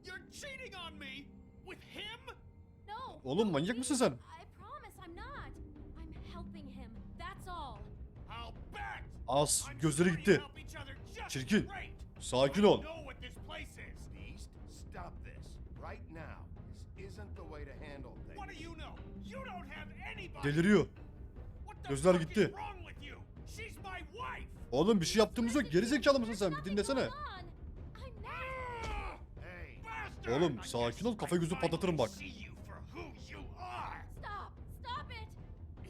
[SPEAKER 5] You're cheating on me with him?
[SPEAKER 15] No.
[SPEAKER 1] Oğlum manyak mısın sen?
[SPEAKER 15] I promise I'm not. I'm helping him. That's all.
[SPEAKER 5] I'll bet.
[SPEAKER 1] Az. Gözleri gitti. Çirkin. Sakin ol.
[SPEAKER 10] Beast, stop this. Right now. This isn't the way to handle things.
[SPEAKER 5] What do you know? You don't have anybody.
[SPEAKER 1] Deliriyor.
[SPEAKER 5] What the
[SPEAKER 1] Gözler
[SPEAKER 5] fuck is
[SPEAKER 1] gitti.
[SPEAKER 5] wrong with you? She's my wife.
[SPEAKER 1] Oğlum bir şey yaptığımız yok. Geri zekalı mısın sen? Bir dinlesene.
[SPEAKER 10] Hey,
[SPEAKER 1] Oğlum sakin ol. Kafa gözü patlatırım bak.
[SPEAKER 5] See you for who you are.
[SPEAKER 15] Stop. Stop it.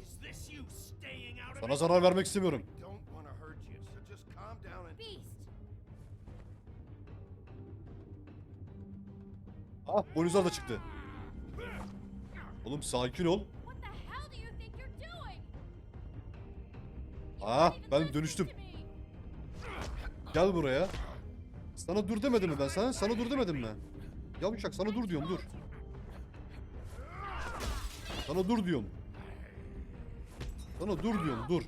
[SPEAKER 5] Is this you staying out of
[SPEAKER 1] Sana
[SPEAKER 5] it?
[SPEAKER 1] zarar vermek istemiyorum.
[SPEAKER 10] don't want to hurt you, so just calm down and...
[SPEAKER 15] Beast.
[SPEAKER 1] Ah bonuslar da çıktı. Oğlum sakin ol.
[SPEAKER 15] What the hell do you think you're doing?
[SPEAKER 1] Ah ben dönüştüm. Gel buraya. Sana dur demedim mi ben sana? Sana dur demedim mi? Yavşak sana dur diyorum dur. Sana dur diyorum. Sana dur diyorum dur.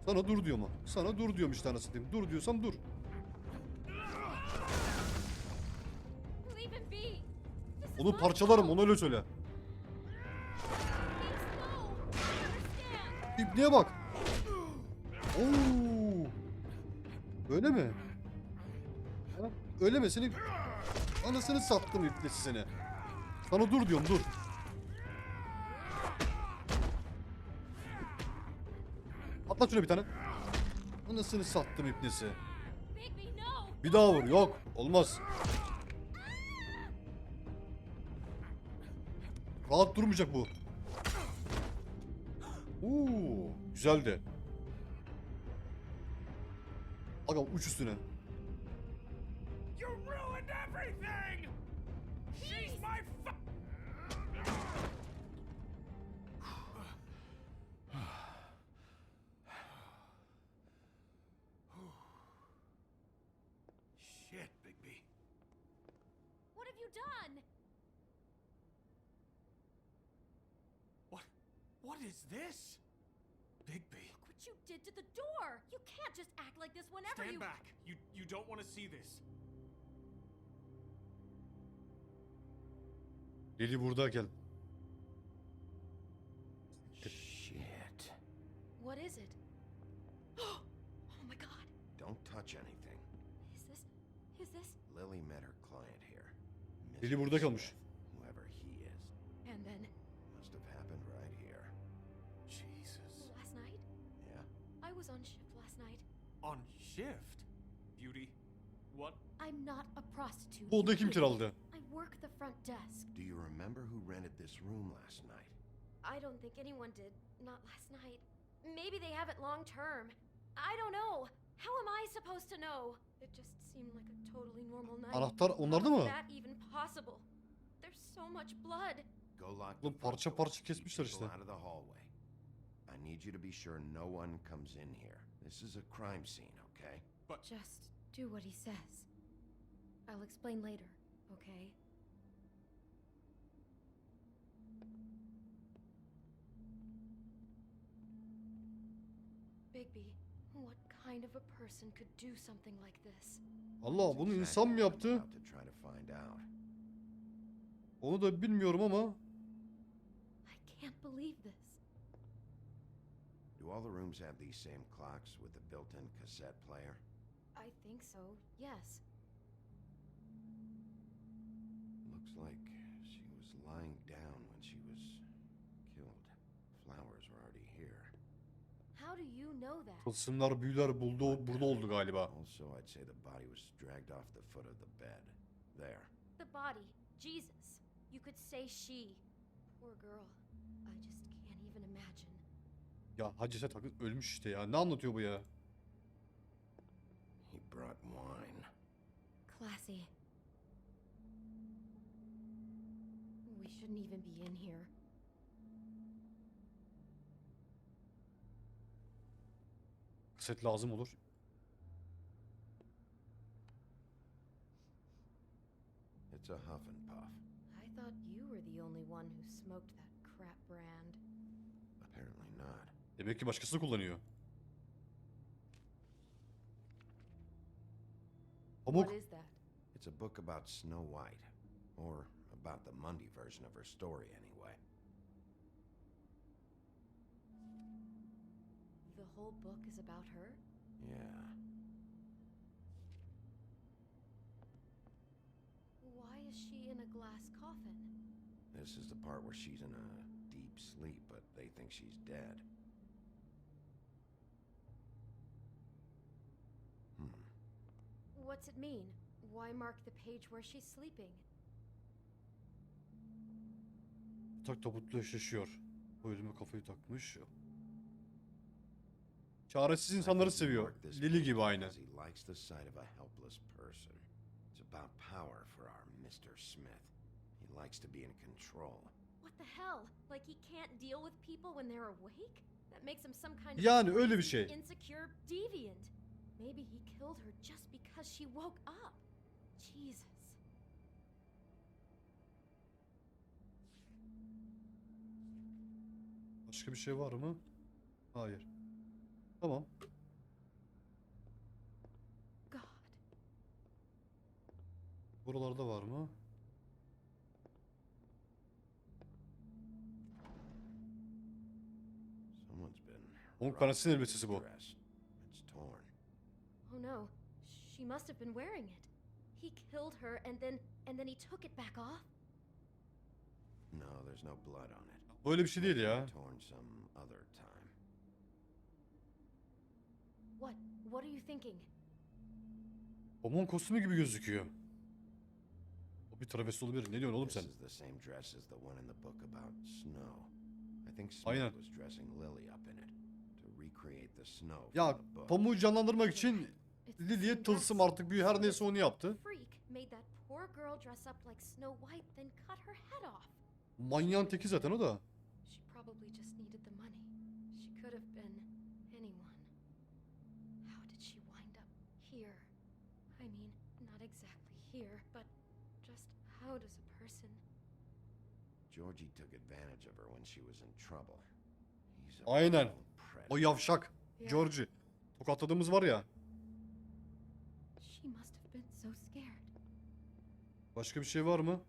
[SPEAKER 1] Sana dur diyorum. Sana dur diyorum işte anasını diyeyim. Dur diyorsam dur.
[SPEAKER 15] Leave him be. This is
[SPEAKER 1] Onu
[SPEAKER 15] my
[SPEAKER 1] parçalarım
[SPEAKER 15] fault.
[SPEAKER 1] ona öyle söyle.
[SPEAKER 15] Beast, no. I understand.
[SPEAKER 1] İbniye bak. Oo. Öyle mi? Ha? Öyle mi? Senin anasını sattım iblisi seni. Sana dur diyorum dur. Atla şuna bir tane. Anasını sattım iblisi.
[SPEAKER 15] Bigby, no.
[SPEAKER 1] Bir daha vur. Yok. Olmaz. Rahat durmayacak bu. Oo, güzeldi. Aga uç üstüne.
[SPEAKER 5] You ruined everything. She's my Shit, Bigby.
[SPEAKER 15] What have you done?
[SPEAKER 5] What is this? Bigby.
[SPEAKER 15] Look what you did to the door. You can't just act like this whenever
[SPEAKER 5] Stand
[SPEAKER 15] you...
[SPEAKER 5] back. You don't want to see this.
[SPEAKER 1] Lili burada gel.
[SPEAKER 10] Shit.
[SPEAKER 15] What is it? Oh my god.
[SPEAKER 10] Don't touch anything.
[SPEAKER 15] Is this...
[SPEAKER 10] Lily met her client here.
[SPEAKER 1] Lili burada kalmış.
[SPEAKER 10] Whoever he is.
[SPEAKER 15] And then...
[SPEAKER 10] Must have happened right here.
[SPEAKER 5] Jesus.
[SPEAKER 15] Last night?
[SPEAKER 10] Yeah?
[SPEAKER 15] I was on shift last night.
[SPEAKER 5] On shift? Beauty. What?
[SPEAKER 15] I'm not a prostitute.
[SPEAKER 1] Bu odayı kim kiraladı?
[SPEAKER 15] I work the front desk.
[SPEAKER 10] Do you remember who rented this room last night?
[SPEAKER 15] I don't think anyone did. Not last night. Maybe they have it long term. I don't know. How am I supposed to know? It just seemed like a totally normal night.
[SPEAKER 1] Anahtar onlarda
[SPEAKER 15] How
[SPEAKER 1] mı?
[SPEAKER 15] is that even possible? There's so much blood.
[SPEAKER 10] Go lock
[SPEAKER 1] Oğlum
[SPEAKER 10] the front
[SPEAKER 1] parça
[SPEAKER 10] door.
[SPEAKER 1] parça
[SPEAKER 10] Keep
[SPEAKER 1] kesmişler
[SPEAKER 10] people
[SPEAKER 1] işte.
[SPEAKER 10] out of the hallway. I need you to be sure no one comes in here. This is a crime scene, okay?
[SPEAKER 15] Just do what he says. I'll explain later, okay? Bigby, what kind of a person could do something like this?
[SPEAKER 1] Allah bunu insan mı yaptı?
[SPEAKER 10] About to try to find out.
[SPEAKER 1] Onu da bilmiyorum ama.
[SPEAKER 15] I can't believe this.
[SPEAKER 10] Do all the rooms have these same clocks with the built-in cassette player?
[SPEAKER 15] I think so, yes.
[SPEAKER 10] Looks like she was lying down when she was killed. Flowers were already here.
[SPEAKER 15] do you know that?
[SPEAKER 1] Tılsımlar, büyüler burada oldu galiba.
[SPEAKER 10] Also, I'd say the body was dragged off the foot of the bed. There.
[SPEAKER 15] The body. Jesus. You could say she. Poor girl. I just can't even imagine.
[SPEAKER 1] Ya Hacı Set ölmüş işte ya. Ne anlatıyor bu ya?
[SPEAKER 10] He brought wine.
[SPEAKER 15] Classy. We shouldn't even be in here.
[SPEAKER 1] Kaset lazım olur.
[SPEAKER 10] It's a huff and puff.
[SPEAKER 15] I thought you were the only one who smoked that crap brand.
[SPEAKER 10] Apparently not.
[SPEAKER 1] Demek ki başkası kullanıyor. Pamuk.
[SPEAKER 15] What is that?
[SPEAKER 10] It's a book about Snow White. Or about the Monday version of her story, anyway.
[SPEAKER 15] The whole book is about her?
[SPEAKER 10] Yeah.
[SPEAKER 15] Why is she in a glass coffin?
[SPEAKER 10] This is the part where she's in a deep sleep, but they think she's dead.
[SPEAKER 15] What's it mean? Why mark the page where she's sleeping?
[SPEAKER 1] Tak tabutla eşleşiyor. Bu ölüme kafayı takmış. Çaresiz insanları seviyor. Lily gibi aynı.
[SPEAKER 10] He likes the sight of a helpless person. It's about power for our Mr. Smith. He likes to be in control.
[SPEAKER 15] What the hell? Like he can't deal with people when they're awake? That makes him some kind of
[SPEAKER 1] Yani öyle bir
[SPEAKER 15] crazy,
[SPEAKER 1] şey.
[SPEAKER 15] insecure deviant. Maybe he killed her just because she woke up. Jesus.
[SPEAKER 1] Başka bir şey var mı? Hayır. Tamam.
[SPEAKER 15] God.
[SPEAKER 1] Buralarda var mı?
[SPEAKER 10] Someone's been
[SPEAKER 1] Pamuk Prenses'in elbisesi bu.
[SPEAKER 10] dressed. It's torn.
[SPEAKER 15] Oh no. She must have been wearing it. He killed her and then he took it back off?
[SPEAKER 10] No, there's no blood on it.
[SPEAKER 1] Böyle bir şey değil ya.
[SPEAKER 10] Torn some other time.
[SPEAKER 15] What are you thinking?
[SPEAKER 1] Pamuk'un kostümü gibi gözüküyor. O bir travesti olabilir. Ne diyorsun oğlum sen?
[SPEAKER 10] This is the same dress as the one in the book about snow. I think
[SPEAKER 1] Aynen.
[SPEAKER 10] Smith was dressing Lily up in it to recreate the snow
[SPEAKER 1] Ya
[SPEAKER 10] from the book.
[SPEAKER 1] Pamuk'u canlandırmak için Lily'ye tılsım artık büyü her neyse onu yaptı.
[SPEAKER 15] Freak made that poor girl dress up like Snow White then cut her head off.
[SPEAKER 1] Manyağın teki zaten o da.
[SPEAKER 15] She probably just needed the money. She could have been anyone. How did she wind up here? I mean, not exactly here, but just how does a person...
[SPEAKER 10] Georgie took advantage of her when she was in trouble. He's a
[SPEAKER 1] Aynen.
[SPEAKER 10] real predator.
[SPEAKER 1] O yavşak. Georgie. Tokatladığımız var ya.
[SPEAKER 15] She must have been so scared.
[SPEAKER 1] Başka bir şey var mı?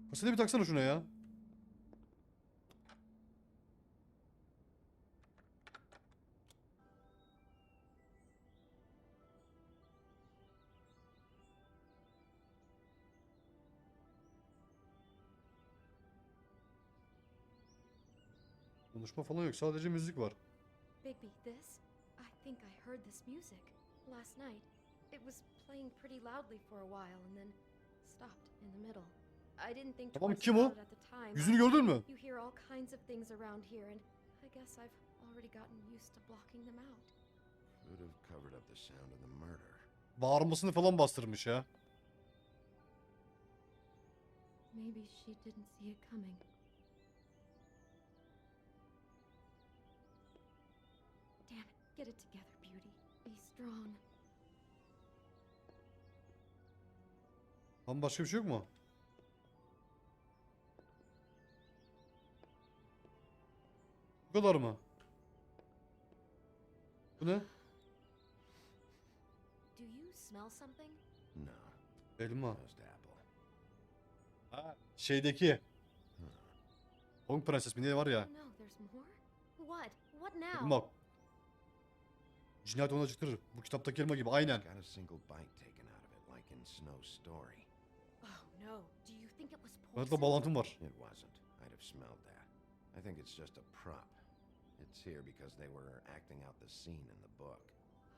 [SPEAKER 1] Kasete bir taksana şuna ya. Konuşma falan yok. Sadece müzik var.
[SPEAKER 15] Bigby, this? I think I heard this music last night. It was playing pretty loudly for a while and then stopped in the middle. I didn't think
[SPEAKER 1] Tamam,
[SPEAKER 15] twice
[SPEAKER 1] kim o?
[SPEAKER 15] about it at the time.
[SPEAKER 1] Yüzünü gördün mü?
[SPEAKER 15] You hear all kinds of things around here and I guess I've already gotten used to blocking them out.
[SPEAKER 10] Could have covered up the sound of the murder.
[SPEAKER 1] Bağırmasını falan bastırmış ya.
[SPEAKER 15] Maybe she didn't see it coming. Damn it, get it together, Beauty. Be strong.
[SPEAKER 1] Tam başka bir şey yok mu? Bu kadar mı? Bu ne?
[SPEAKER 15] Do you smell something?
[SPEAKER 10] No.
[SPEAKER 1] Elma.
[SPEAKER 10] Just apple.
[SPEAKER 1] Ha, şeydeki. Pamuk Prenses mi ne var ya?
[SPEAKER 15] Oh no, there's more? What? What now?
[SPEAKER 1] Elma. Cinayet onu acıktırır. Bu kitaptaki elma gibi aynen.
[SPEAKER 10] Got a single bite taken out of it, like in Snow's story.
[SPEAKER 15] Oh no, do you think
[SPEAKER 11] it was
[SPEAKER 1] Hayatta
[SPEAKER 11] poison.
[SPEAKER 1] bağlantım var.
[SPEAKER 10] It wasn't. I'd have smelled that. I think it's just a prop. It's here because they were acting out the scene in the book.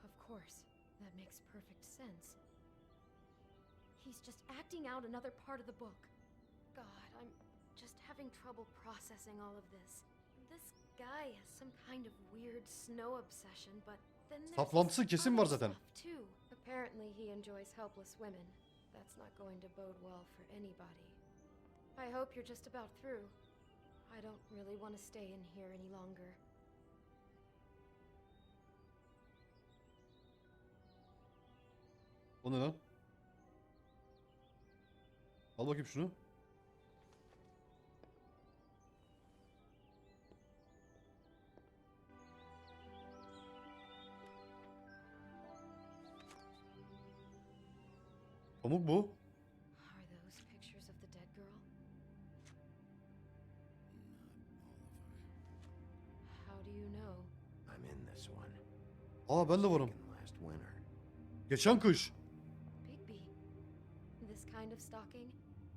[SPEAKER 11] Of course. That makes perfect sense. He's just acting out another part of the book. God, I'm just having trouble processing all of this. This guy has some kind of weird snow obsession, but then there's
[SPEAKER 1] Saplantısı
[SPEAKER 11] this
[SPEAKER 1] kesin
[SPEAKER 11] other
[SPEAKER 1] var zaten.
[SPEAKER 11] stuff too. Apparently he enjoys helpless women. That's not going to bode well for anybody. I hope you're just about through. I don't really want to stay in here any longer.
[SPEAKER 1] O ne lan? Al bakayım şunu. Pamuk bu.
[SPEAKER 11] Are those pictures of the dead girl? How do you know?
[SPEAKER 10] I'm in this one.
[SPEAKER 1] Aa ben de varım.
[SPEAKER 10] Taken last winter.
[SPEAKER 1] Geçen kış.
[SPEAKER 11] Bigby, this kind of stalking,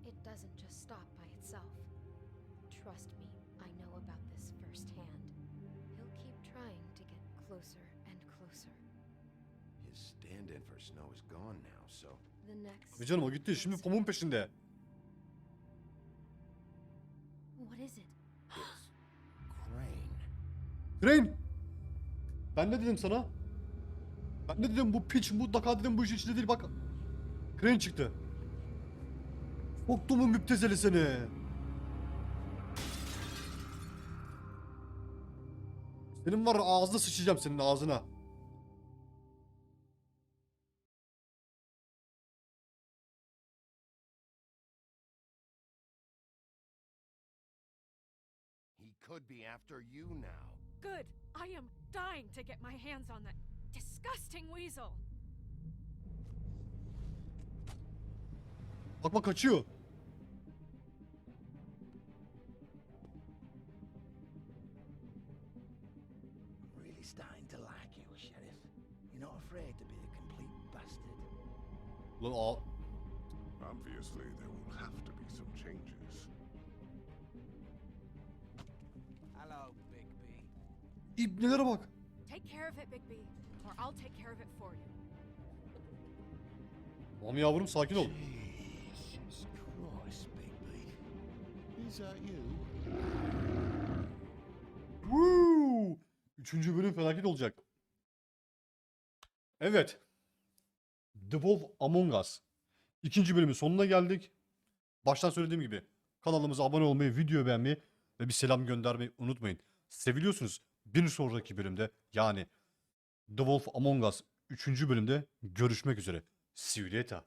[SPEAKER 11] it doesn't just stop by itself. Trust me, I know about this firsthand. He'll keep trying to get closer and closer.
[SPEAKER 10] His stand-in for Snow is gone now, so
[SPEAKER 11] The next.
[SPEAKER 1] Tabii canım o gitti. Şimdi pamuğun peşinde.
[SPEAKER 11] What is it?
[SPEAKER 10] it's Crane.
[SPEAKER 1] Crane. Ben ne dedim sana? Ben ne dedim, bu piç mutlaka dedim bu işin içinde değil, bak. Crane çıktı. Soktumun müptezeli seni. Senin var ağzına sıçacağım, senin ağzına.
[SPEAKER 10] He could be after you now.
[SPEAKER 3] Good. I am dying to get my hands on that disgusting weasel.
[SPEAKER 1] Bak bak kaçıyor.
[SPEAKER 16] Really starting to like you, Sheriff. You're not afraid to be a complete bastard.
[SPEAKER 1] Lan aa.
[SPEAKER 8] Obviously, there will have to be some changes.
[SPEAKER 5] Hello, Bigby.
[SPEAKER 1] İbnelere bak.
[SPEAKER 3] Take care of it, Bigby, or I'll take care of it for you.
[SPEAKER 1] Tamam yavrum, sakin ol.
[SPEAKER 6] Jesus Christ, Bigby. Is that you?
[SPEAKER 1] Woo! 3. bölüm felaket olacak. Evet. The Wolf Among Us. 2. bölümün sonuna geldik. Baştan söylediğim gibi kanalımıza abone olmayı, video beğenmeyi ve bir selam göndermeyi unutmayın. Seviliyorsunuz. Bir sonraki bölümde, yani The Wolf Among Us 3. bölümde görüşmek üzere. See you later.